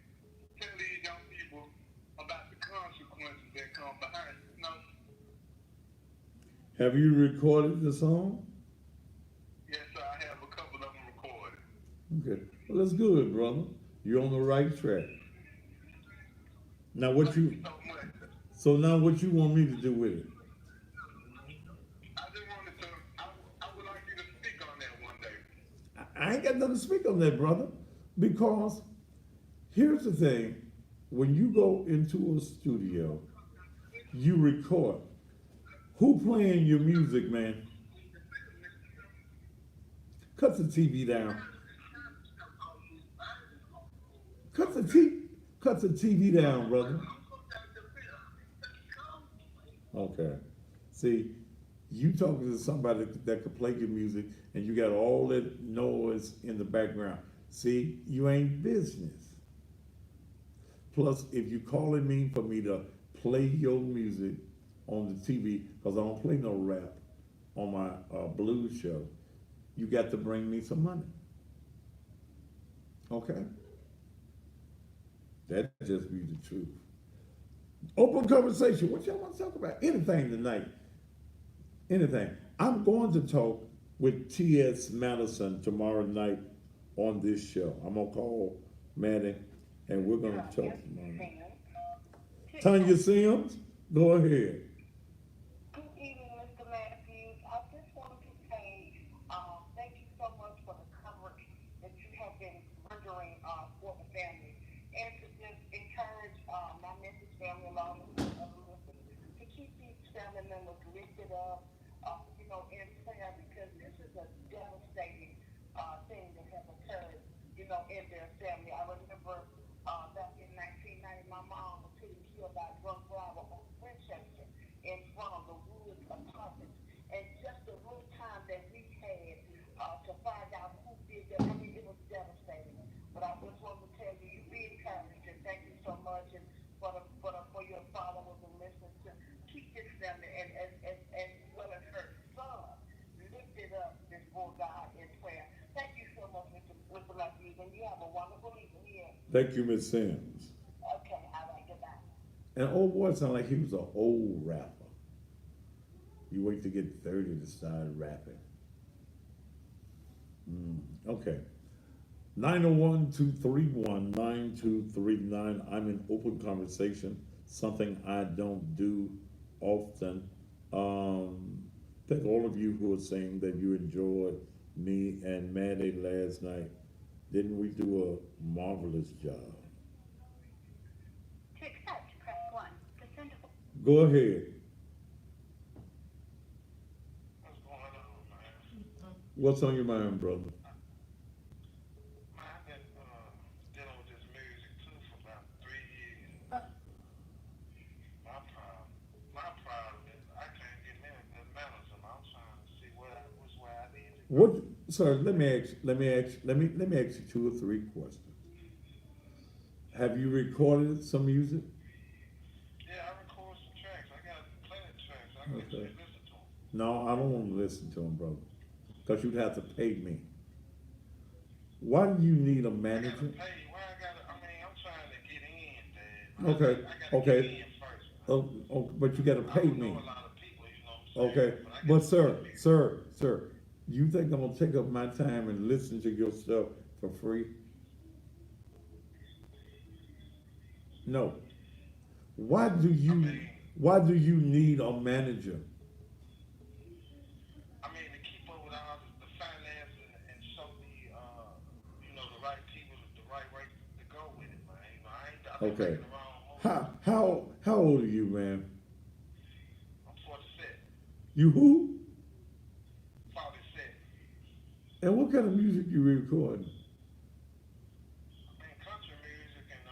tell these young people about the consequences that come behind it. You know? Have you recorded the song? Yes, sir. I have a couple of them recorded. Okay. Well, that's good, brother. You're on the right track. Now what you So much. so now what you want me to do with it? I just wanted to. I would like you to speak on that one day. I ain't got nothing to speak on that, brother. Because here's the thing. When you go into a studio, you record. Who playing your music, man? Cut the TV down. Cut the TV down, brother. Okay. See, you talking to somebody that could play your music and you got all that noise in the background. See, you ain't business. Plus, if you calling me for me to play your music on the TV, because I don't play no rap on my blues show, you got to bring me some money. Okay? That just be the truth. Open conversation. What y'all want to talk about? Anything tonight. Anything. I'm going to talk with T.S. Madison tomorrow night on this show. I'm going to call Maddie and we're going to talk tomorrow. Tanya Sims, go ahead. Good evening, Mr. Matthews. I just wanted to say thank you so much for the coverage that you have been rendering for the family, and to just encourage my Memphis family along with others to keep these family members lifted up, in prayer, because this is a devastating thing that has occurred, in their family. I remember back in 1990, my mom was killed by a drunk driver on Winchester in front of the Woods apartments. And just the little time that we had to find out who did that, I mean, it was devastating. But I just wanted to tell you, you be encouraged, and thank you so much, and for your followers and listeners to keep this family and as well as her son lifted up before God in prayer. Thank you so much, Mr. Matthews, and you have a wonderful evening here. Thank you, Miss Sims. Okay, all right, goodbye. And old boy sounded like he was an old rapper. You wait to get 30 to start rapping. Okay. 901-231-9239. I'm in open conversation, something I don't do often. Thank all of you who are saying that you enjoyed me and Maddie last night. Didn't we do a marvelous job? To accept, press 1. To send a Go ahead. What's going on, man? What's on your mind, brother? Man, I've been dealing with this music too for about 3 years. My problem is I can't get me a good management. I'm trying to see which way I need to go. What, sir? Let me ask you 2 or 3 questions. Have you recorded some music? Yeah, I record some tracks. I got plenty of tracks. I can Okay. listen to them. No, I don't want to listen to them, brother, because you'd have to pay me. Why do you need a I gotta manager? pay you. Where I gotta, I mean, I'm trying to get in, Dad. Okay, I gotta okay. get in first. Oh, but you got to I pay don't me. know a lot of people, you know what I'm saying? Okay, I but gotta sir, get in. sir, you think I'm gonna take up my time and listen to your stuff for free? No. Why do you need a manager? I mean, to keep up with all the finance and show me, you know, the right people, the right way to go with it, man. You know, I've been Okay. making the wrong move. How old are you, man? I'm 47. You who? 47. And what kind of music you recording? I mean, country music and,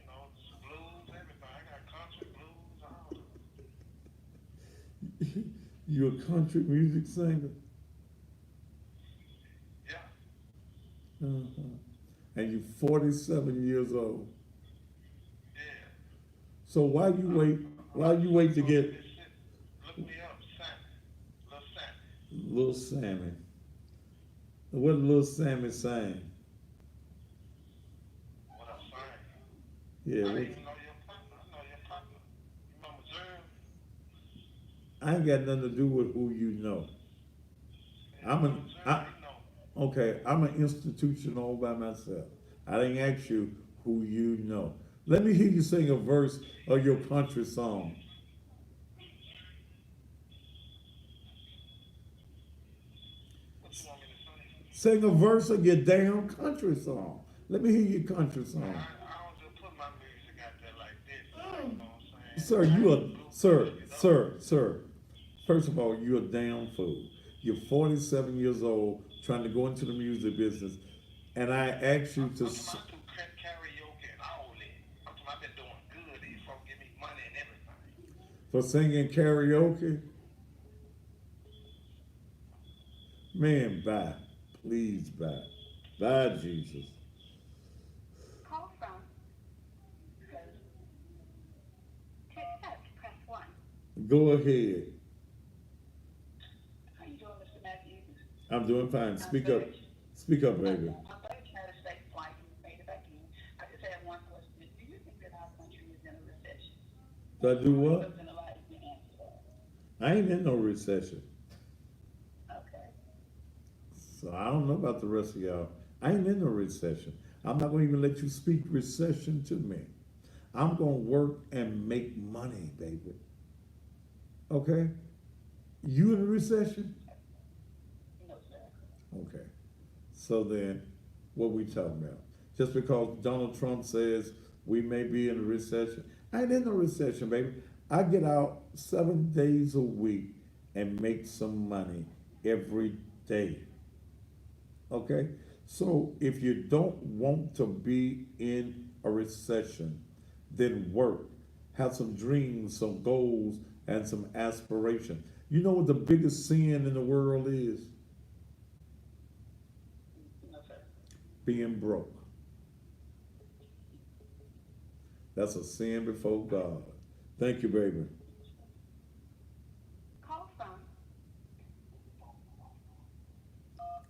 you know, some blues, everything. I got country, blues, all of it. You a country music singer? Yeah. And you 47 years old. Yeah. So why you wait to get Look me up, Sammy. Little Sammy. Little Sammy? What Little Sammy sang? What I'm saying. Yeah, I what, didn't even know your partner. I know your partner. You know Missouri? I ain't got nothing to do with who you know. Okay, I'm an institution all by myself. I didn't ask you who you know. Let me hear you sing a verse of your country song. What you want me to say? Sing a verse of your damn country song. Let me hear your country song. I don't just put my music out there like this. You know what I'm saying? Sir, you are, sir. First of all, you're a damn fool. You're 47 years old, trying to go into the music business, and I asked you I'm to. talking about do karaoke and all that. I'm talking about I've been doing good. These folks give me money and everything. For singing karaoke? Man, bye. Please, bye. Bye, Jesus. call from. To accept, press 1. Go ahead. How you doing, Mr. Matthews? I'm doing fine. Speak up. Speak up, baby. I'm glad you had a safe flight and you made it back in. I just had one question. Do you think that our country is in a recession? Do I do what? Something like you answer that. I ain't in no recession. Okay. So I don't know about the rest of y'all. I ain't in no recession. I'm not gonna even let you speak recession to me. I'm gonna work and make money, baby. Okay? You in a recession? No, sir. Okay. So then, what we talking about? Just because Donald Trump says we may be in a recession, I ain't in no recession, baby. I get out 7 days a week and make some money every day. Okay? So if you don't want to be in a recession, then work. Have some dreams, some goals, and some aspiration. You know what the biggest sin in the world is? No, sir. Being broke. That's a sin before God. Thank you, baby. Call from.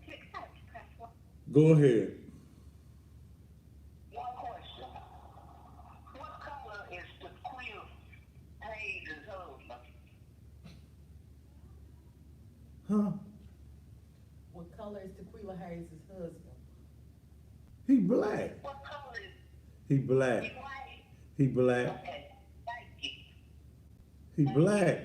To accept, press 1. Go ahead. One question. What color is the queer Hayes' husband? Huh? What color is Tequila Hayes' husband? He black. What color is He black. he? White. He black. Okay. Thank you. He black.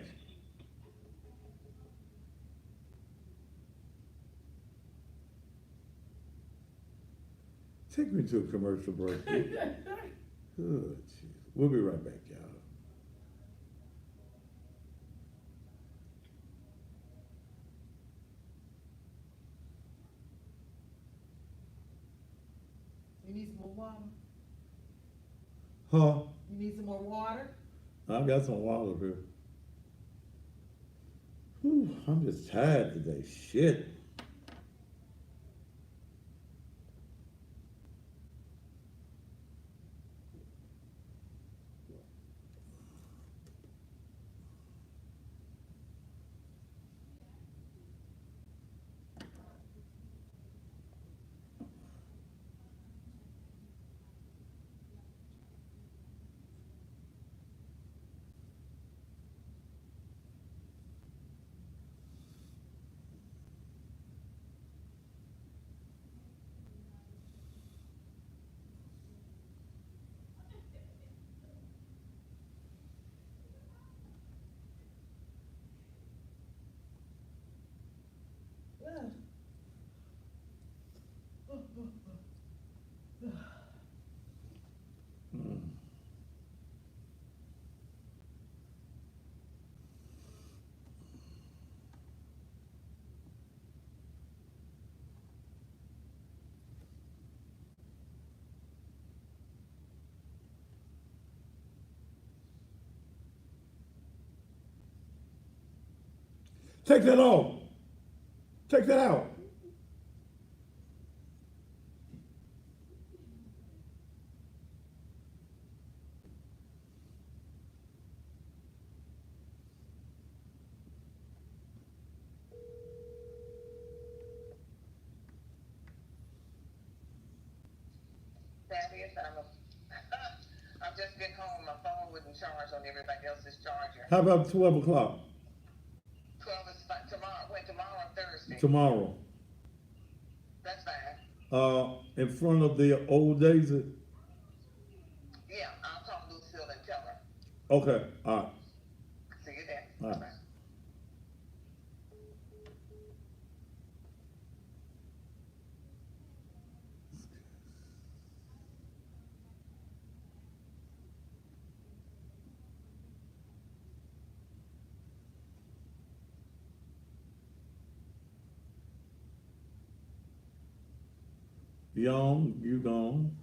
Take me to a commercial break. Good. Jeez. We'll be right back, y'all. You need some more water? Huh? You need some more water? I got some water here. Whew, I'm just tired today. Shit. Take that off. Take that out. Thaddeus, I'm just getting home. My phone wouldn't charge on everybody else's charger. How about 12 o'clock 12 is fine. Tomorrow. Wait, tomorrow or Thursday? tomorrow? That's fine. In front of the old Daisy? Yeah, I'll call Lucille and tell her. Okay, all right. See you there. All right. Bye. Young, you gone.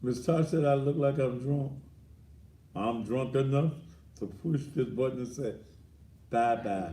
Miss Tosh said I look like I'm drunk. I'm drunk enough to push this button and say, bye-bye.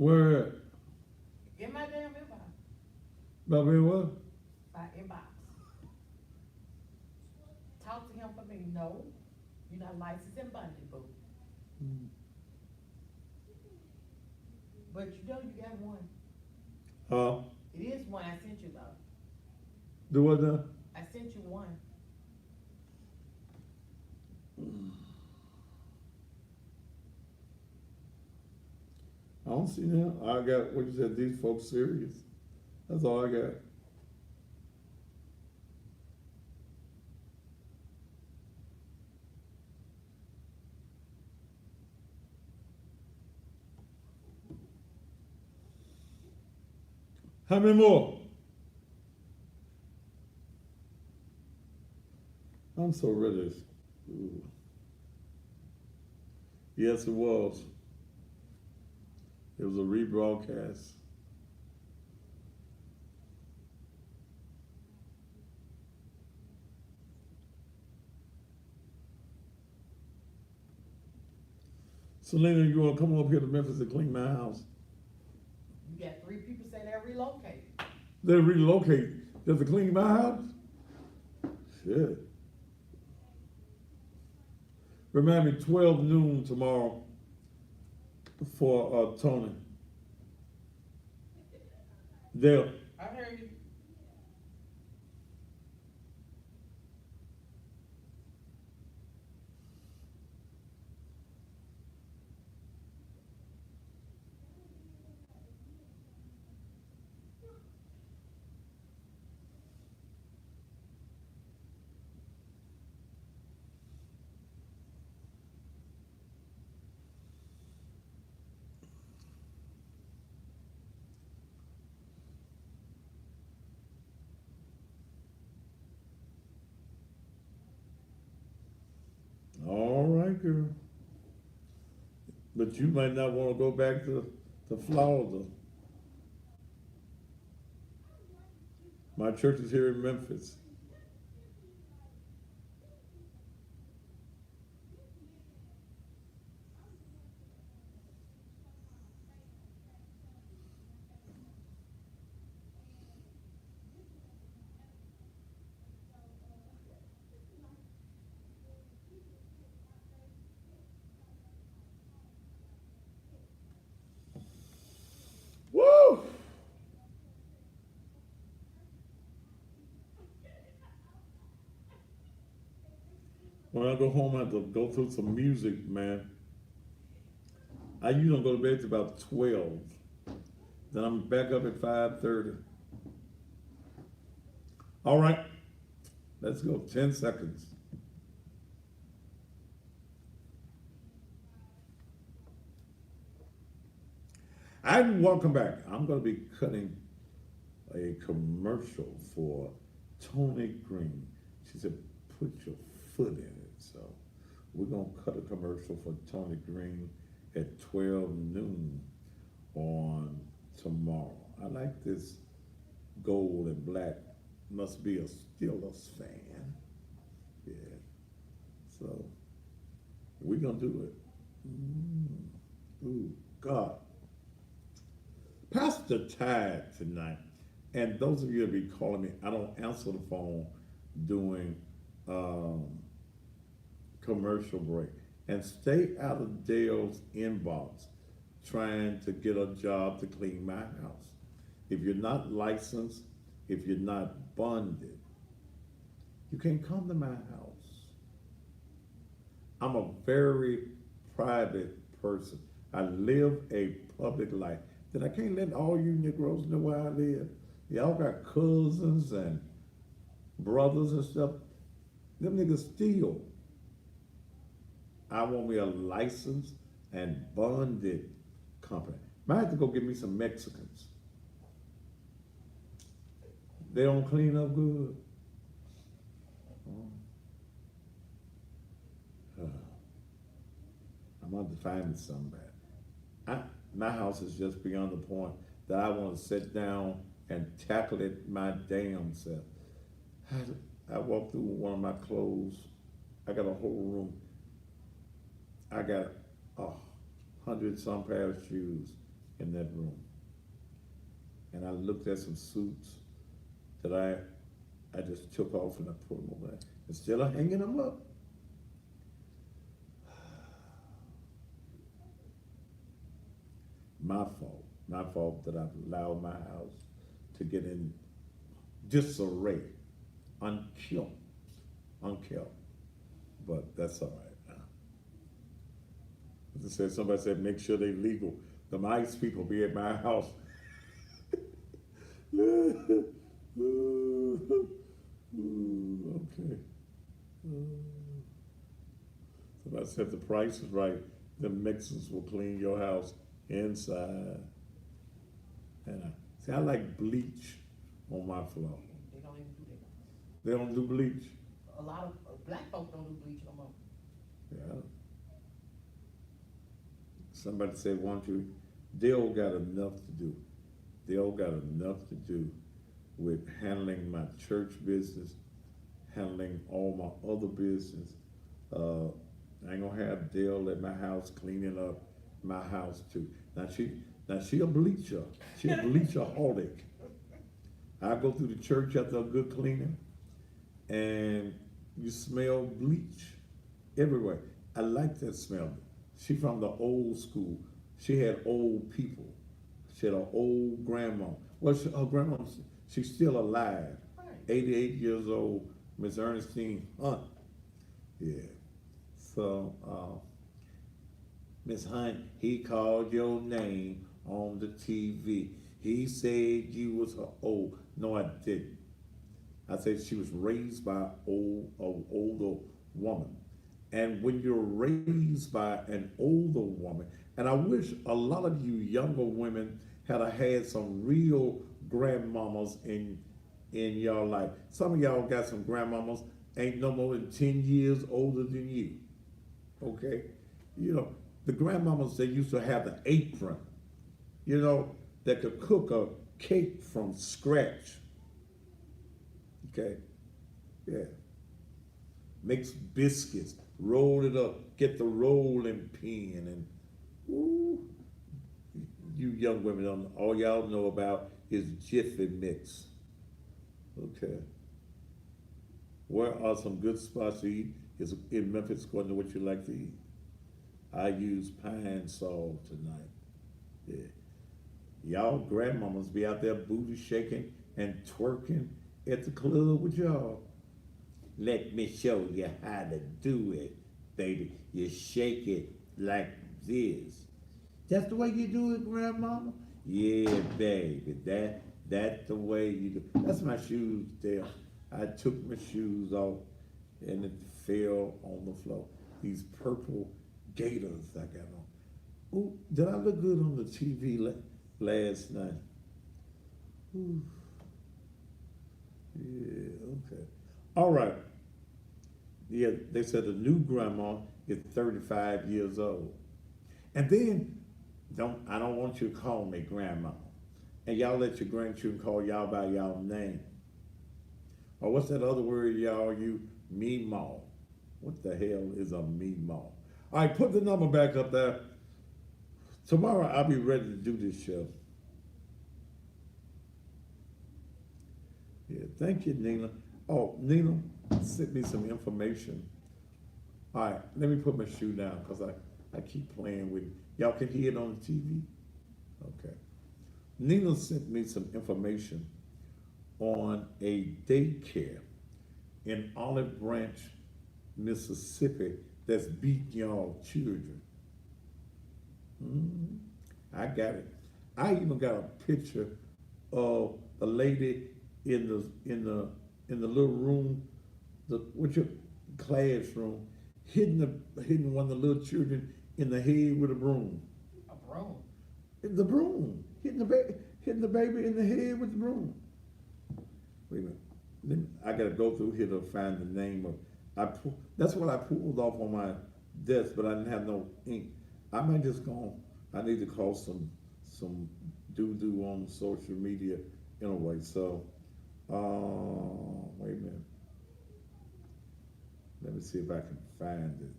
Where at? In my damn inbox, About me what? my inbox. Talk to him for me, no, you're not licensed in Bundy, boo. But you know you got one, Huh? it is one I sent you though, Do what now? I sent you one. I don't see that. I got what you said. These folks serious. That's all I got. How many more? I'm so ready. Ooh. Yes, it was. It was a rebroadcast. Selena, you wanna come up here to Memphis and clean my house? You got 3 people say they're relocating. They relocate just to clean my house? Shit. Remind me, 12 noon tomorrow for Tony. Dale. I heard you. All right, girl. But you might not want to go back to Florida. My church is here in Memphis. Woo! When I go home, I have to go through some music, man. I usually go to bed till about 12. Then I'm back up at 5:30. All right, let's go. 10 seconds. And welcome back. I'm going to be cutting a commercial for Tony Green. She said, put your foot in it. So we're going to cut a commercial for Tony Green at 12 noon on tomorrow. I like this gold and black. Must be a Steelers fan. Yeah. So we're going to do it. Ooh, God. Pastor Tide tonight, and those of you that be calling me, I don't answer the phone during commercial break. And stay out of Dale's inbox trying to get a job to clean my house. If you're not licensed, if you're not bonded, you can't come to my house. I'm a very private person. I live a public life. Then I can't let all you Negroes know where I live. Y'all got cousins and brothers and stuff. Them niggas steal. I want me a licensed and bonded company. Might have to go get me some Mexicans. They don't clean up good. I'm going to find somebody. My house is just beyond the point that I want to sit down and tackle it my damn self. I walked through one of my clothes. I got a whole room. I got 100 some pair of shoes in that room. And I looked at some suits that I just took off and I put them over there. Instead of hanging them up, my fault that I've allowed my house to get in disarray, unkempt. But that's all right now. As I said, somebody said, make sure they're legal. The ICE people be at my house. Okay. Somebody said the price is right. The Mexicans will clean your house inside. And see, I like bleach on my floor. They don't even do that. They don't do bleach. A lot of black folks don't do bleach no more. Yeah. Somebody said, "Want you?" They all got enough to do. They all got enough to do with handling my church business, handling all my other business. I ain't gonna have Dale at my house cleaning up my house too. Now she a bleacher. She a bleacherholic. I go through the church after a good cleaning, and you smell bleach everywhere. I like that smell. She from the old school. She had old people. She had an old grandma. Well, her grandma, she's still alive. Right. 88 years old, Miss Ernestine Hunt. Yeah. So, Miss Hunt, he called your name on the TV. He said you was her old. No, I didn't. I said she was raised by an older woman. And when you're raised by an older woman, and I wish a lot of you younger women had some real grandmamas in your life. Some of y'all got some grandmamas ain't no more than 10 years older than you. Okay? You know, the grandmamas that used to have the apron, you know, that could cook a cake from scratch. Okay? Yeah. Makes biscuits, roll it up, get the rolling pin, and ooh, you young women don't, all y'all know about is Jiffy Mix. Okay. Where are some good spots to eat? Is in Memphis, according to what you like to eat. I use Pine Sol tonight. Yeah. Y'all grandmamas be out there booty shaking and twerking at the club with y'all. Let me show you how to do it, baby. You shake it like this. That's the way you do it, grandmama? Yeah, baby. That's the way you do. That's my shoes there. I took my shoes off and it fell on the floor. These purple gaiters I got on. Ooh, did I look good on the TV last night? Ooh. Yeah, okay. All right. Yeah, they said the new grandma is 35 years old. And then, I don't want you to call me grandma. And y'all let your grandchildren call y'all by y'all name. Or what's that other word y'all use? Meemaw. What the hell is a meemaw? All right, put the number back up there. Tomorrow I'll be ready to do this show. Yeah, thank you, Nina. Oh, Nina sent me some information. All right, let me put my shoe down because I keep playing with it. Y'all can hear it on the TV? Okay. Nina sent me some information on a daycare in Olive Branch, Mississippi that's beating y'all children. I got it. I even got a picture of a lady in the little room, with your classroom, hitting one of the little children in the head with a broom. A broom. The broom, hitting the baby in the head with the broom. Wait a minute. Then I gotta go through here to find the name of. That's what I pulled off on my desk, but I didn't have no ink. I might just go. I need to call some doo-doo on social media anyway. So, wait a minute. Let me see if I can find it.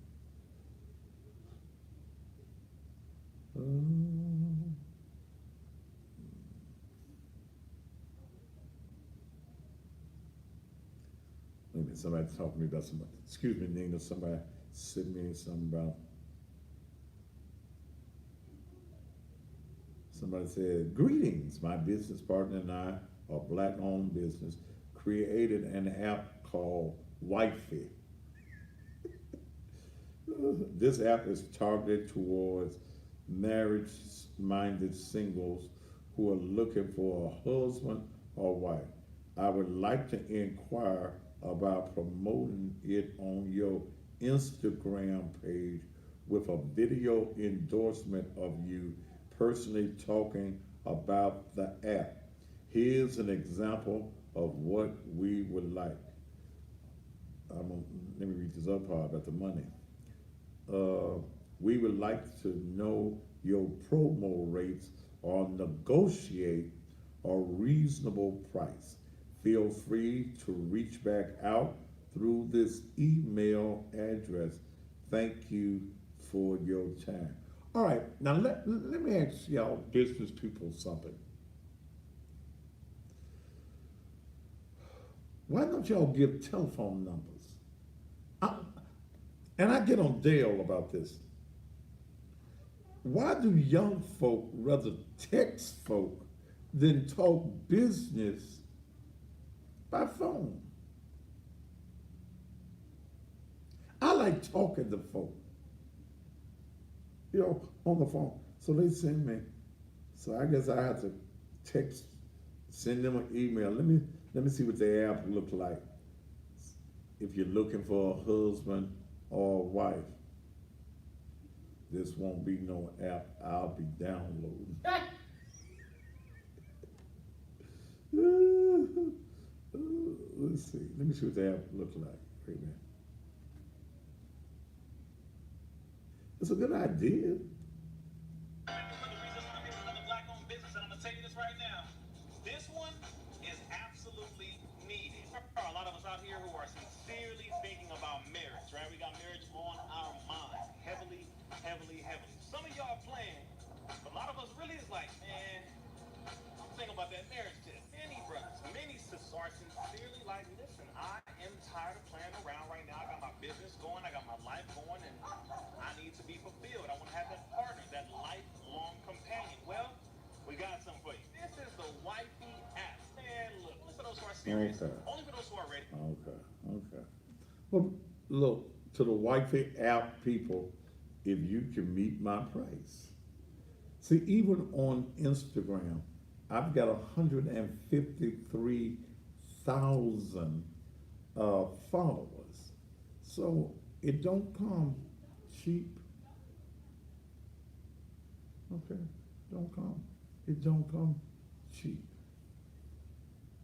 minute, somebody talking to me about somebody. Excuse me, Nina, somebody sent me something about. Somebody said, greetings, my business partner and I, a black-owned business, created an app called Wifey. This app is targeted towards marriage-minded singles who are looking for a husband or wife. I would like to inquire about promoting it on your Instagram page with a video endorsement of you personally talking about the app. Here's an example of what we would like. Let me read this other part about the money. We would like to know your promo rates or negotiate a reasonable price. Feel free to reach back out through this email address. Thank you for your time. All right, now let me ask y'all business people something. Why don't y'all give telephone numbers? And I get on Dale about this. Why do young folk rather text folk than talk business by phone? I like talking to folk, on the phone. So they send me. So I guess I have to text, send them an email. Let me see what their app look like. If you're looking for a husband or a wife, this won't be no app I'll be downloading. Let's see. Let me see what the app looks like. Wait a minute. It's a good idea. Another black-owned business, and I'm gonna tell you this right now. This one is absolutely needed. There are a lot of us out here who are sincerely thinking about marriage, right? We got marriage on our mind, heavily, heavily, heavily. Some of y'all playing, but a lot of us really is like, man, I'm thinking about that marriage tip. Many brothers, many sisters are sincerely like, listen, I am tired of playing around right now. I got my business going, I got my life going, and I need to be fulfilled. I want to have that partner, that lifelong companion. Well, we got something for you. This is the Wifey app. Man, look, for those who are serious, Okay. only for those who are ready. Okay. Well, look, to the Wifey app people, if you can meet my price. See, even on Instagram, I've got 153,000 followers. So it don't come cheap. Okay, it don't come cheap.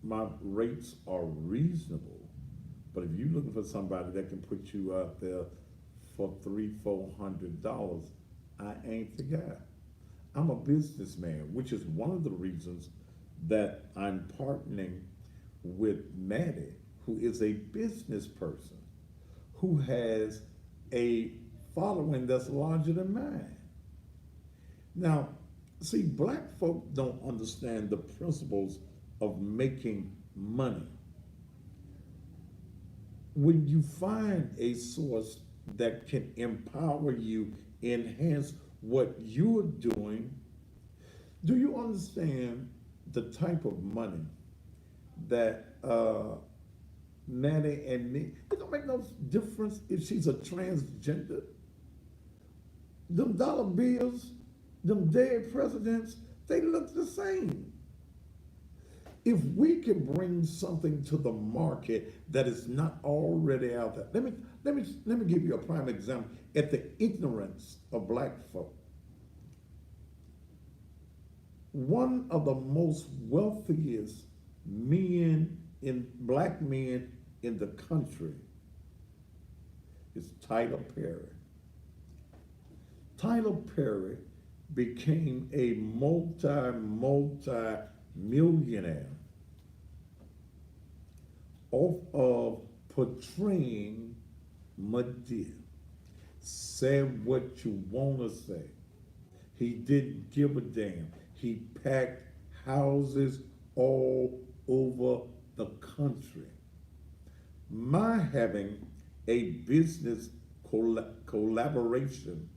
My rates are reasonable, but if you're looking for somebody that can put you out there for $300-400, I ain't the guy. I'm a businessman, which is one of the reasons that I'm partnering with Maddie, who is a business person, who has a following that's larger than mine. Now, see, black folk don't understand the principles of making money. When you find a source that can empower you, enhance what you're doing, do you understand the type of money that Maddie and me, it don't make no difference if she's a transgender. Them dollar bills, them dead presidents, they look the same. If we can bring something to the market that is not already out there, let me give you a prime example at the ignorance of black folk. One of the most wealthiest black men in the country is Tyler Perry. Tyler Perry became a multi-millionaire off of portraying Madea. Said what you want to say. He didn't give a damn. He packed houses all over the country. my having a business collaboration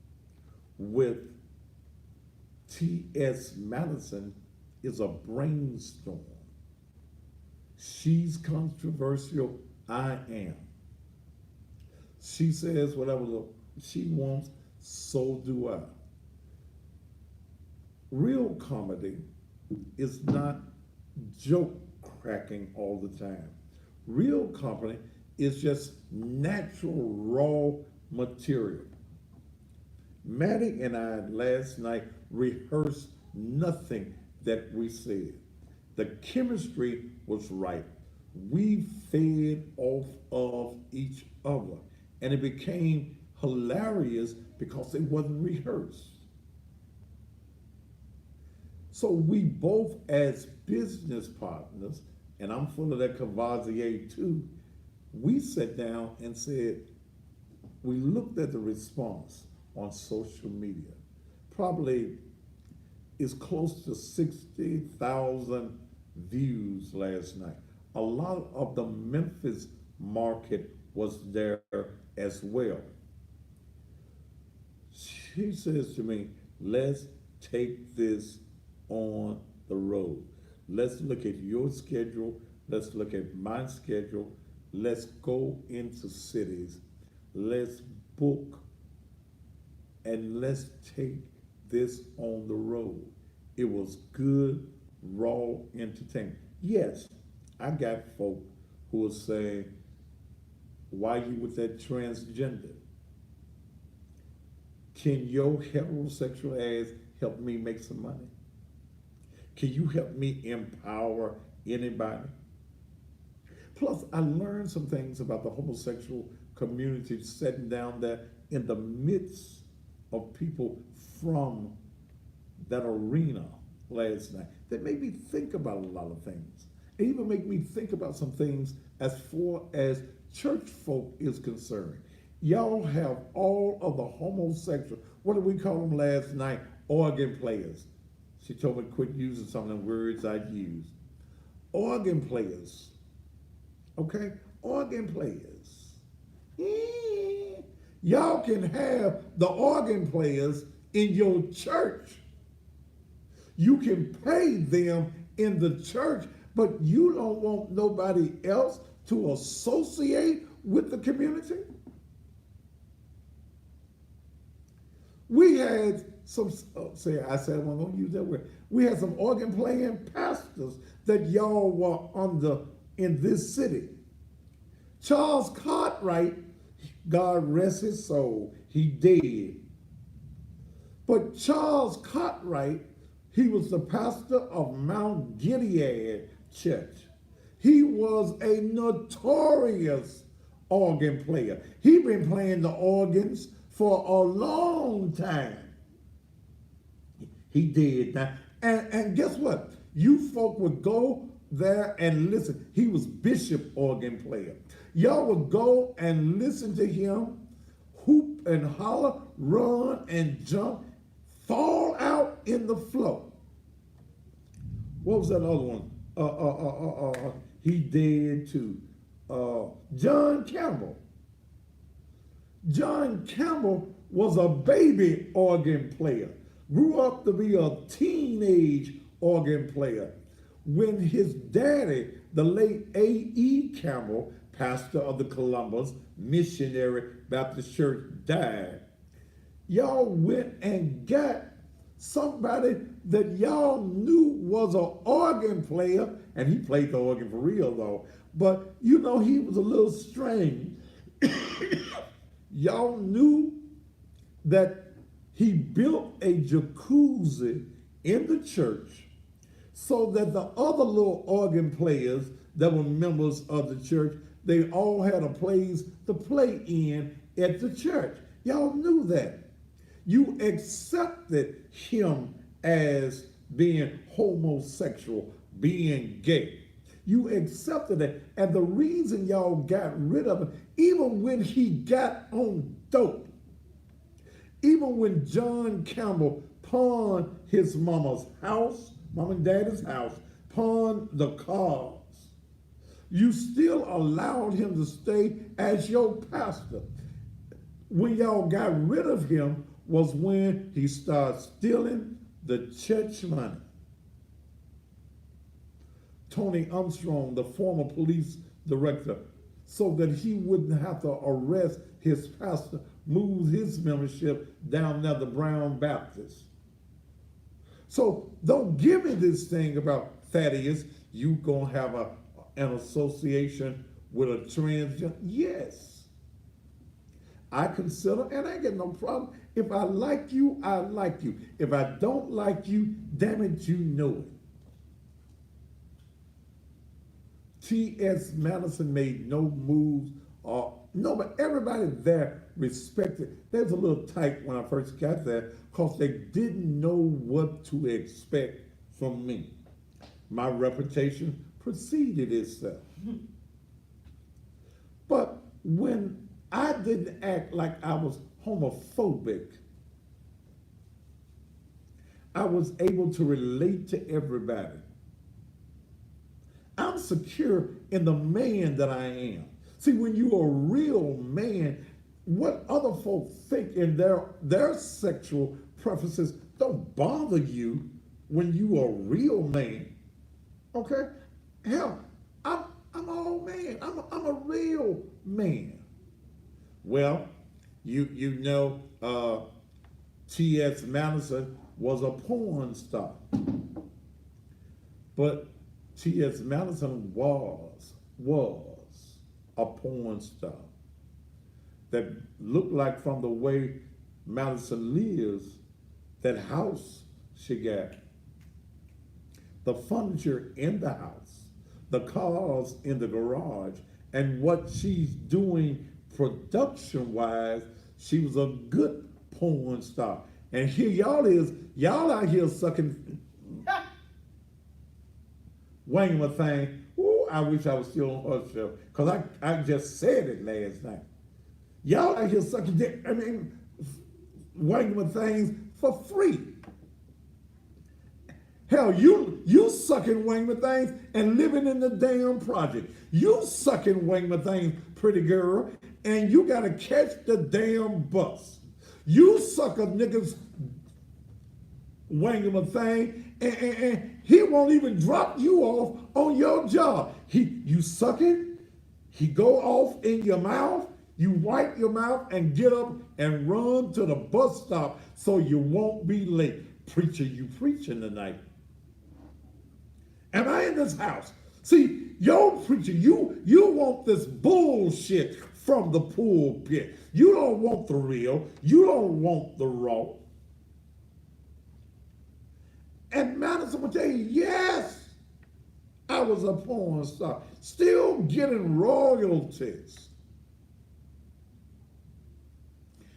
with T.S. Madison is a brainstorm. She's controversial, I am. She says whatever she wants, so do I. Real comedy is not joke cracking all the time. Real comedy is just natural, raw material. Maddie and I last night rehearsed nothing that we said. The chemistry was right. We fed off of each other, and it became hilarious because it wasn't rehearsed. So we both, as business partners, and I'm full of that Cavazier too, we sat down and said, we looked at the response on social media. Probably is close to 60,000 views last night. A lot of the Memphis market was there as well. She says to me, let's take this on the road. Let's look at your schedule. Let's look at my schedule. Let's go into cities. Let's book and let's take this on the road. It was good, raw entertainment. Yes, I got folk who will say, why you with that transgender? Can your heterosexual ass help me make some money? Can you help me empower anybody? Plus, I learned some things about the homosexual community sitting down there in the midst of people from that arena last night that made me think about a lot of things. It even made me think about some things as far as church folk is concerned. Y'all have all of the homosexual, what did we call them last night? Organ players. She told me to quit using some of the words I'd used. Organ players. Okay? Organ players. Y'all can have the organ players in your church. You can pay them in the church, but you don't want nobody else to associate with the community? We had some, I said I wasn't going to use that word. We had some organ playing pastors that y'all were under in this city. Charles Cartwright, God rest his soul, he dead. But Charles Cartwright, he was the pastor of Mount Gilead Church. He was a notorious organ player. He'd been playing the organs for a long time. He did now. And guess what? You folk would go there and listen. He was bishop organ player. Y'all would go and listen to him hoop and holler, run and jump, fall out in the floor. What was that other one? He did too. John Campbell. John Campbell was a baby organ player, grew up to be a teenage organ player. When his daddy, the late A.E. Campbell, pastor of the Columbus Missionary Baptist Church, died, y'all went and got somebody that y'all knew was an organ player, and he played the organ for real though, but you know he was a little strange. Y'all knew that he built a jacuzzi in the church so that the other little organ players that were members of the church, they all had a place to play in at the church. Y'all knew that. You accepted him as being homosexual, being gay. You accepted it. And the reason y'all got rid of him, even when he got on dope, even when John Campbell pawned his mama's house, mom and daddy's house, pawned the cars, You still allowed him to stay as your pastor. When y'all got rid of him was when he started stealing the church money. Tony Armstrong, the former police director, so that he wouldn't have to arrest his pastor, moved his membership down there, the Brown Baptist. So don't give me this thing about Thaddeus, you gonna have an association with a transgender. Yes. I consider, and I get no problem. If I like you, I like you. If I don't like you, damn it, you know it. T.S. Madison made no moves, no, but everybody there respected. They was a little tight when I first got there because they didn't know what to expect from me. My reputation preceded itself. But when I didn't act like I was homophobic, I was able to relate to everybody. I'm secure in the man that I am. See, when you're a real man, what other folks think in their sexual preferences don't bother you when you are a real man. Okay? Hell, I'm an old man. I'm a real man. Well, you know, T.S. Madison was a porn star. But T.S. Madison was a porn star that looked like, from the way Madison lives, that house she got, the furniture in the house, the cars in the garage, and what she's doing production-wise, she was a good porn star. And here y'all out here sucking Wayne thing. Ooh, I wish I was still on her show, because I just said it last night. Y'all out here sucking dick, Wayne things for free. Hell, you sucking Wayne things and living in the damn project. You sucking Wayne things, pretty girl, and you gotta catch the damn bus. You suck a nigga's Wayne thing, and he won't even drop you off on your job. You sucking, he go off in your mouth, you wipe your mouth and get up and run to the bus stop so you won't be late. Preacher, you preaching tonight. Am I in this house? See, yo, preacher, you want this bullshit from the pulpit. You don't want the real. You don't want the raw. And Madison would tell you, yes, I was a porn star, still getting royalties.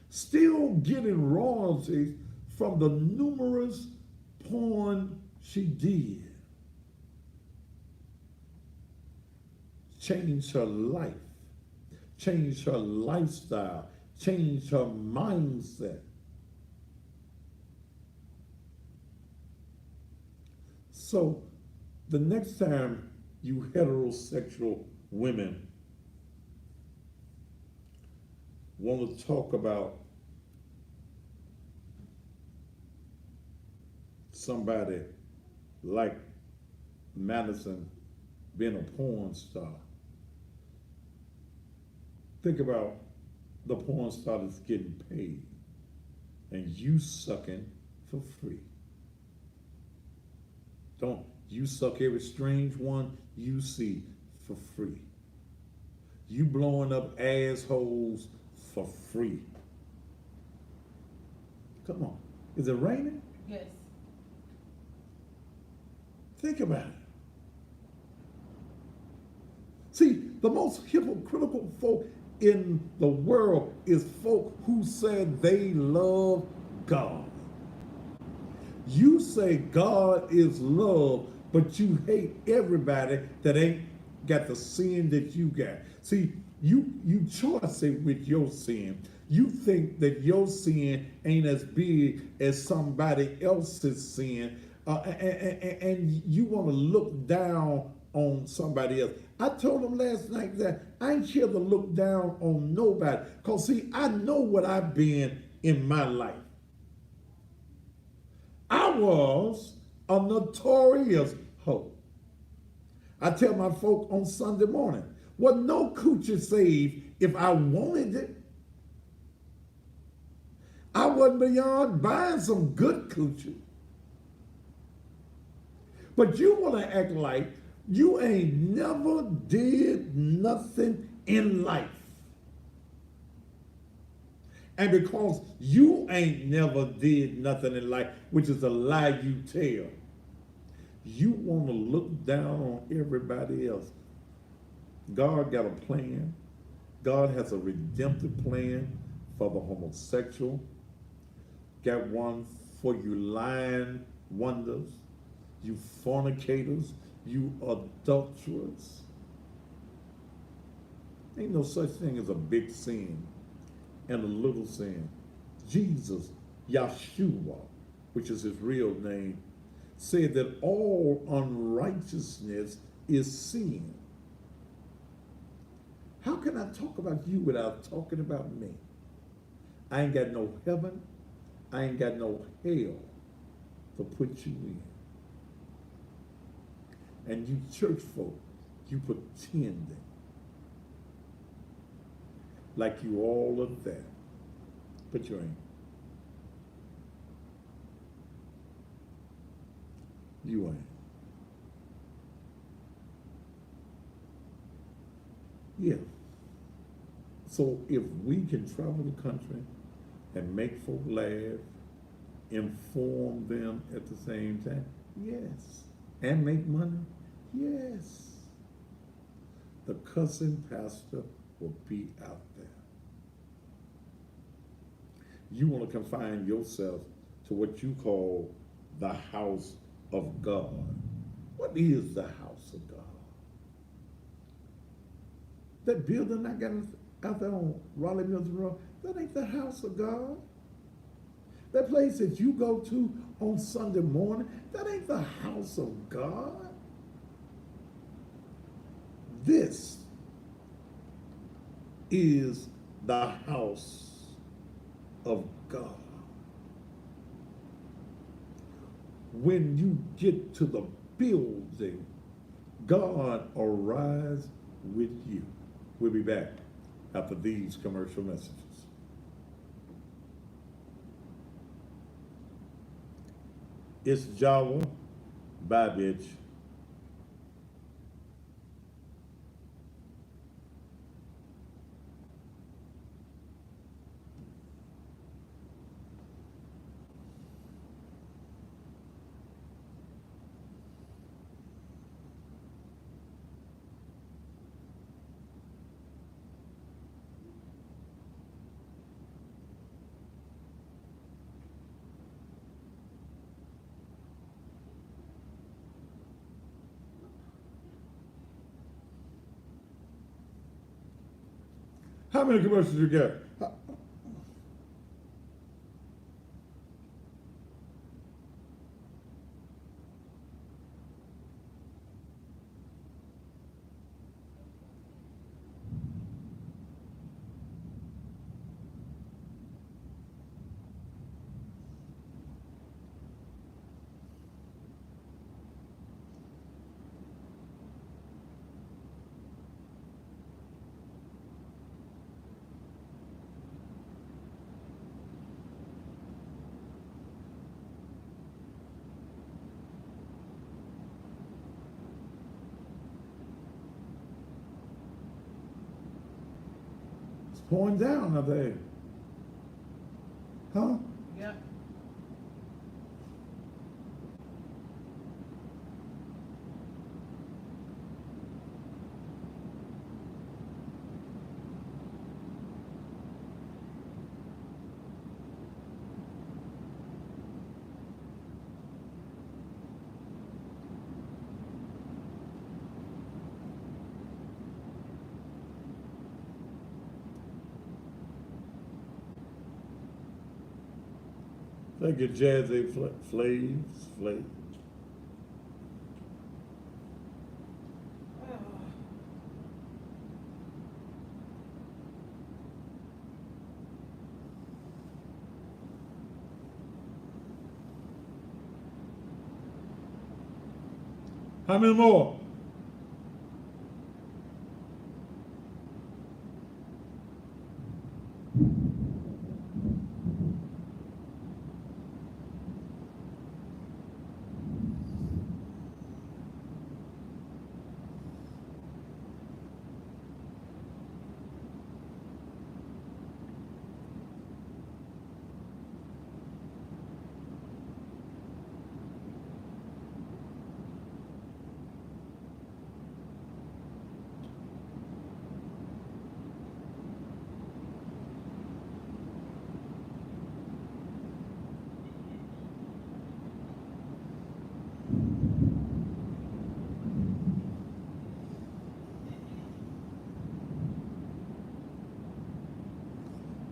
Still getting royalties from the numerous porn she did. Changed her life, changed her lifestyle, changed her mindset. So the next time you heterosexual women want to talk about somebody like Madison being a porn star, think about the porn star that's getting paid and you sucking for free. Don't you suck every strange one you see for free. You blowing up assholes for free. Come on. Is it raining? Yes. Think about it. See, the most hypocritical folk in the world is folk who said they love God. You say God is love, but you hate everybody that ain't got the sin that you got. See, you choice it with your sin. You think that your sin ain't as big as somebody else's sin, and you want to look down on somebody else. I told him last night that I ain't here to look down on nobody. Because, see, I know what I've been in my life. I was a notorious hoe. I tell my folk on Sunday morning, well, no coochie saved if I wanted it. I wasn't beyond buying some good coochie. But you want to act like you ain't never did nothing in life. And because you ain't never did nothing in life, which is a lie you tell, you want to look down on everybody else. God got a plan. God has a redemptive plan for the homosexual. Got one for you lying wonders, you fornicators, you adulterers. Ain't no such thing as a big sin and a little sin. Jesus, Yahshua, which is his real name, said that all unrighteousness is sin. How can I talk about you without talking about me? I ain't got no heaven. I ain't got no hell to put you in. And you church folk, you pretending like you all of that, but you ain't. You ain't. Yeah. So if we can travel the country and make folk laugh, inform them at the same time, yes. And make money, yes. The cussing pastor will be out there. You want to confine yourself to what you call the house of God. What is the house of God? That building I got out there on Raleigh Mills Road, that ain't the house of God. That place that you go to on Sunday morning, that ain't the house of God. This is the house of God. When you get to the building, God arise with you. We'll be back after these commercial messages. It's Jawa. Bye, bitch. How many commercials you get? It's pouring down, I think. Huh? Yep. Thank you, Jazzy Flaves. How many more?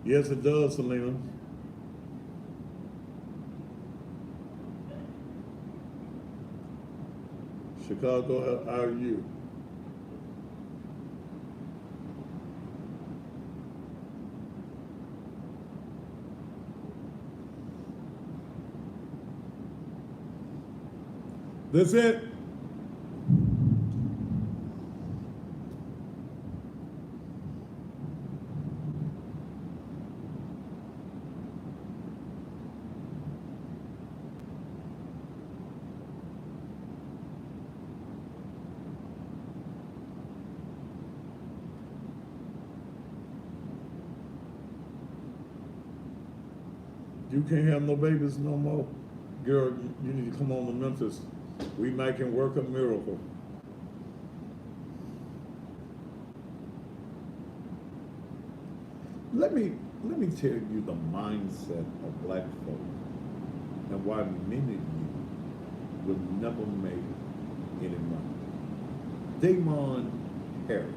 Yes, it does, Selena. Chicago, how are you? That's it. You can't have no babies no more. Girl, you need to come on to Memphis. We might can work a miracle. Let me tell you the mindset of black folk and why many of you will never make any money. Damon Harris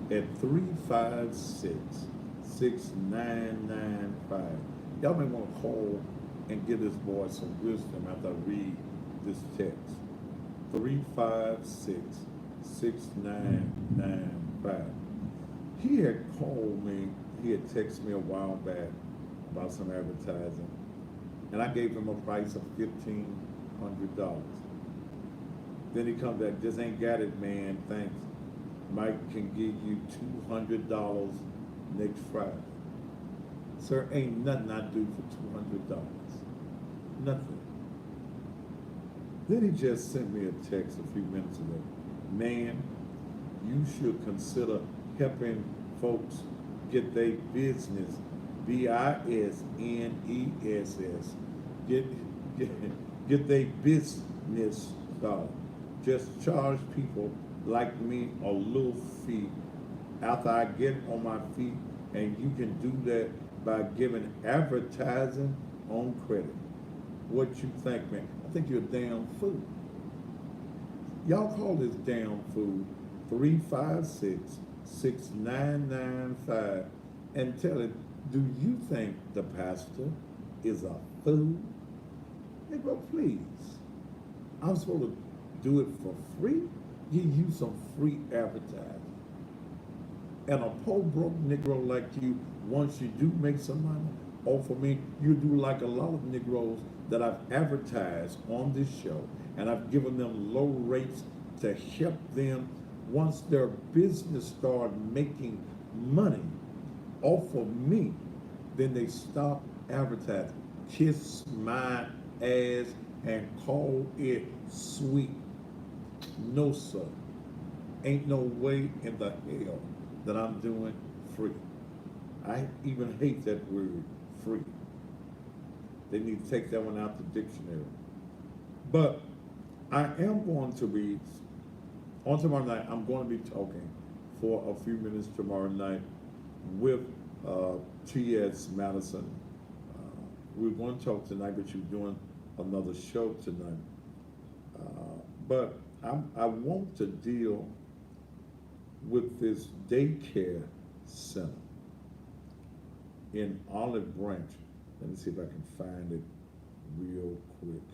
at 356-6995. Y'all may want to call and give this boy some wisdom after I read this text. 356-6995. He had called me, he had texted me a while back about some advertising, and I gave him a price of $1,500. Then he comes back, just ain't got it, man, thanks. Mike can give you $200 next Friday. Sir, ain't nothing I do for $200. Nothing. Then he just sent me a text a few minutes ago. Man, you should consider helping folks get their business, business, get their business started. Just charge people like me a little fee after I get on my feet, and you can do that by giving advertising on credit. What you think, man? I think you're a damn fool. Y'all call this damn fool 356-6995 and tell it, do you think the pastor is a fool? Negro, please. I'm supposed to do it for free? Give you some free advertising. And a poor broke Negro like you, once you do make some money, offer me, you do like a lot of Negroes that I've advertised on this show, and I've given them low rates to help them once their business start making money off of me, then they stop advertising. Kiss my ass and call it sweet. No, sir. Ain't no way in the hell that I'm doing free. I even hate that word, free. They need to take that one out the dictionary. But I am going to be, on tomorrow night, I'm going to be talking for a few minutes tomorrow night with T.S. Madison. We're going to talk tonight, but you're doing another show tonight. But I want to deal with this daycare center in Olive Branch. Let me see if I can find it real quick.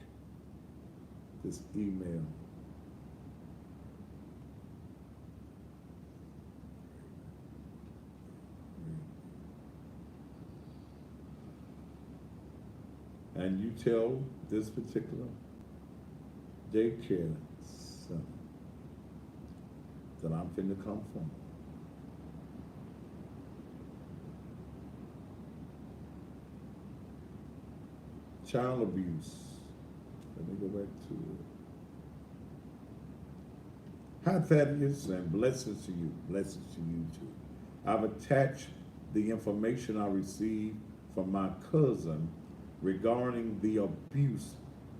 This email. And you tell this particular daycare center that I'm finna come from. Child abuse. Let me go back to it. Hi, Thaddeus, and blessings to you. Blessings to you too. I've attached the information I received from my cousin regarding the abuse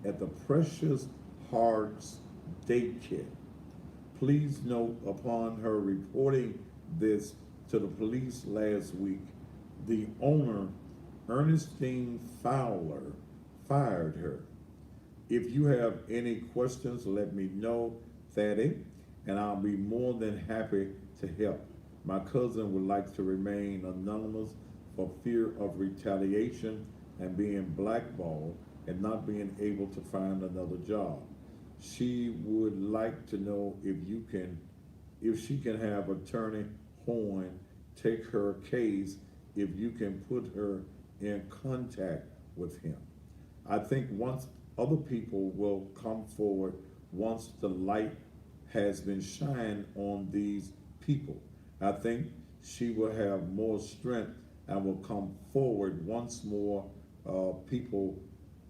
at the Precious Hearts Daycare. Please note, upon her reporting this to the police last week, the owner, Ernestine Fowler, fired her. If you have any questions, let me know, Thaddy, and I'll be more than happy to help. My cousin would like to remain anonymous for fear of retaliation and being blackballed and not being able to find another job. She would like to know if she can have Attorney Horn take her case, if you can put her in contact with him. I think once other people will come forward, once the light has been shined on these people, I think she will have more strength and will come forward once more people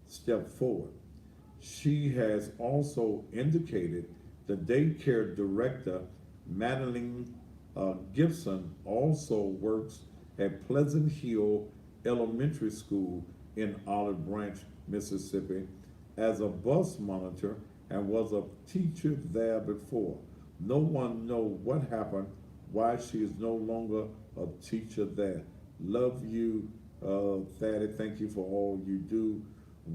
step forward. She has also indicated the daycare director, Madeline Gibson, also works at Pleasant Hill Elementary School in Olive Branch, Mississippi, as a bus monitor and was a teacher there before. No one knows what happened, why she is no longer a teacher there. Love you, Thaddy. Thank you for all you do.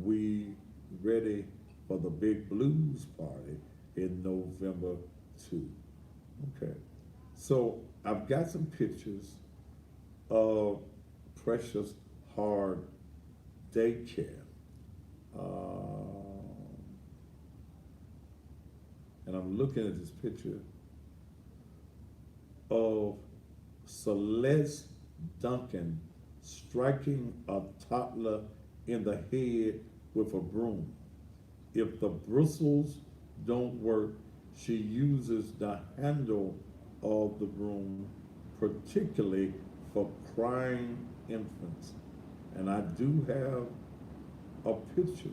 We ready for the big blues party in November 2. Okay, so I've got some pictures of Precious Heart Daycare. And I'm looking at this picture of Celeste Duncan striking a toddler in the head with a broom. If the bristles don't work, she uses the handle of the broom, particularly for crying infants. And I do have a picture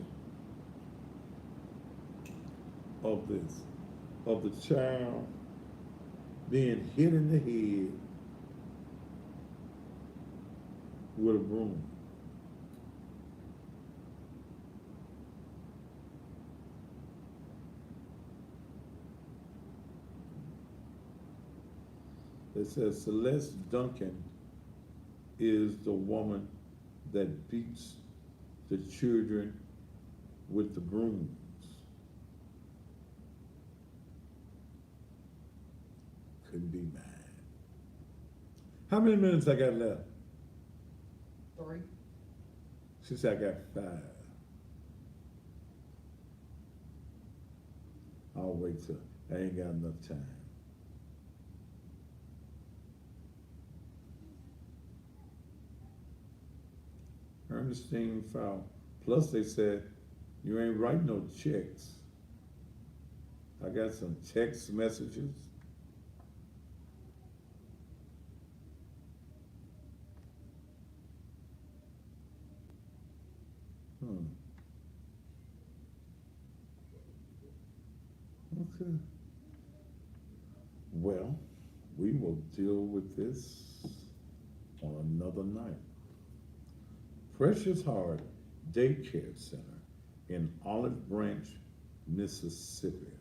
of this, of the child being hit in the head with a broom. It says Celeste Duncan is the woman that beats the children with the brooms. Couldn't be mad. How many minutes I got left? 3. She said I got 5. I'll wait till I ain't got enough time. Ernestine Fowler. Plus they said, you ain't writing no checks. I got some text messages. Okay. Well, we will deal with this on another night. Precious Heart Daycare Center in Olive Branch, Mississippi.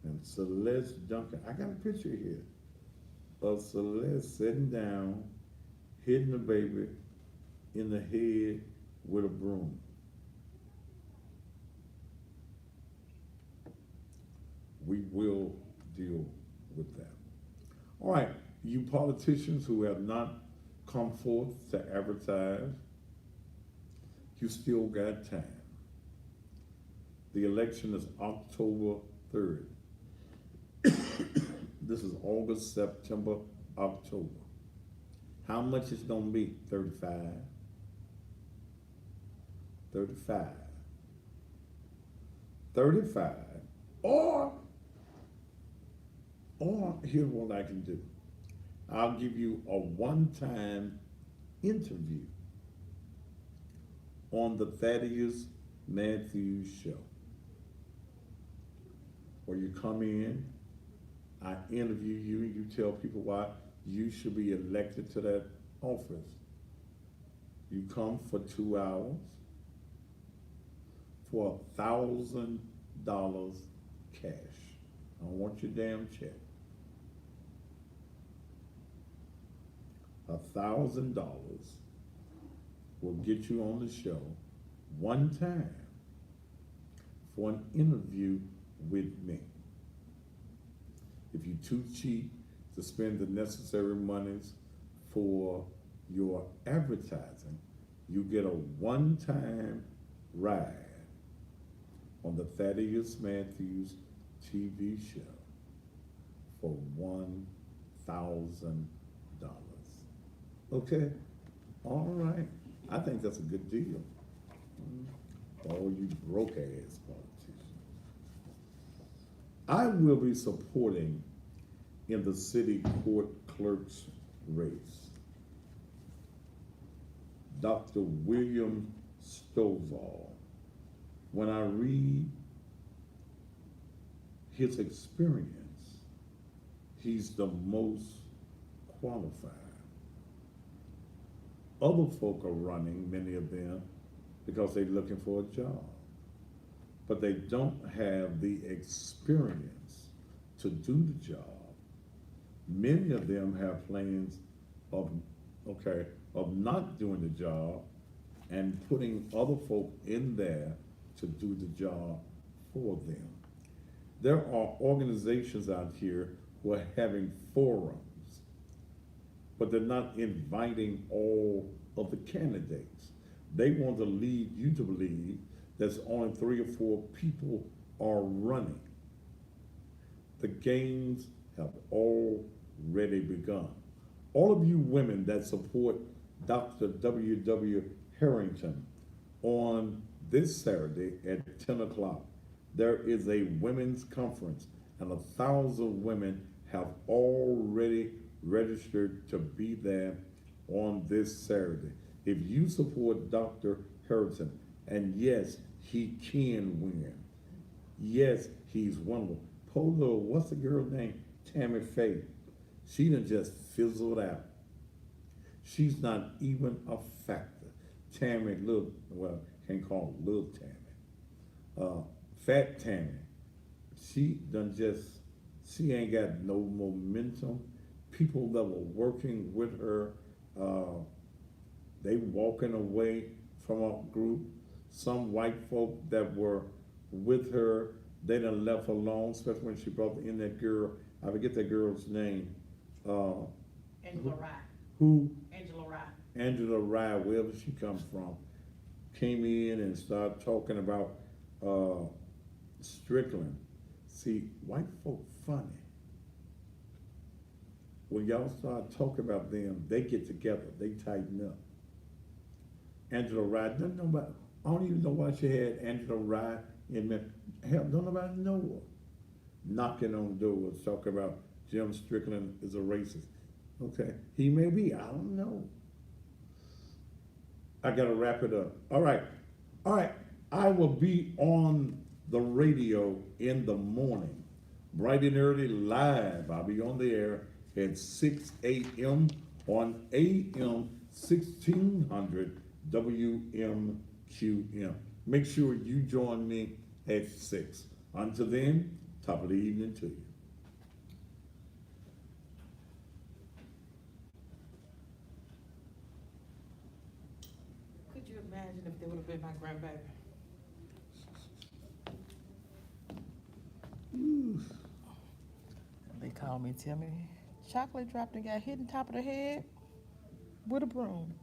And Celeste Duncan, I got a picture here of Celeste sitting down, hitting the baby in the head with a broom. We will deal with that. All right, you politicians who have not come forth to advertise, you still got time. The election is October 3rd. This is August, September, October. How much it's gonna be? 35. 35. 35. Or here's what I can do. I'll give you a one-time interview on the Thaddeus Matthews Show, where you come in, I interview you, and you tell people why you should be elected to that office. You come for 2 hours for $1,000 cash. I don't want your damn check. $1,000 will get you on the show one time for an interview with me. If you're too cheap to spend the necessary monies for your advertising, you get a one-time ride on the Thaddeus Matthews TV show for $1,000. Okay? All right. I think that's a good deal. All you broke ass politicians. I will be supporting in the city court clerk's race Dr. William Stovall. When I read his experience, he's the most qualified. Other folk are running, many of them, because they're looking for a job. But they don't have the experience to do the job. Many of them have plans of not doing the job and putting other folk in there to do the job for them. There are organizations out here who are having forums, but they're not inviting all of the candidates. They want to lead you to believe there's only 3 or 4 people are running. The games have already begun. All of you women that support Dr. W.W. Harrington on this Saturday at 10 o'clock, there is a women's conference, and 1,000 women have already registered to be there on this Saturday. If you support Dr. Harrington, and yes, he can win. Yes, he's wonderful. Polo, what's the girl's name? Tammy Faye. She done just fizzled out. She's not even a factor. Tammy, can't call her little Tammy. Fat Tammy. She ain't got no momentum. People that were working with her, they walking away from a group. Some white folk that were with her, they done left her alone, especially when she brought in that girl. I forget that girl's name. Angela Rye. Who? Angela Rye. Angela Rye, wherever she comes from, came in and started talking about Strickland. See, white folk funny. When y'all start talking about them, they get together, they tighten up. Angela Rye, I don't even know why she had Angela Rye in there. Hell, don't nobody know her. Knocking on doors, talking about Jim Strickland is a racist. Okay, he may be, I don't know. I gotta wrap it up. All right, I will be on the radio in the morning, bright and early, live. I'll be on the air at 6 a.m. on AM 1600 WMQM. Make sure you join me at 6. Until then, top of the evening to you. Could you imagine if they would have been my grandbaby? They call me, tell me, chocolate dropped and got hit on top of the head with a broom.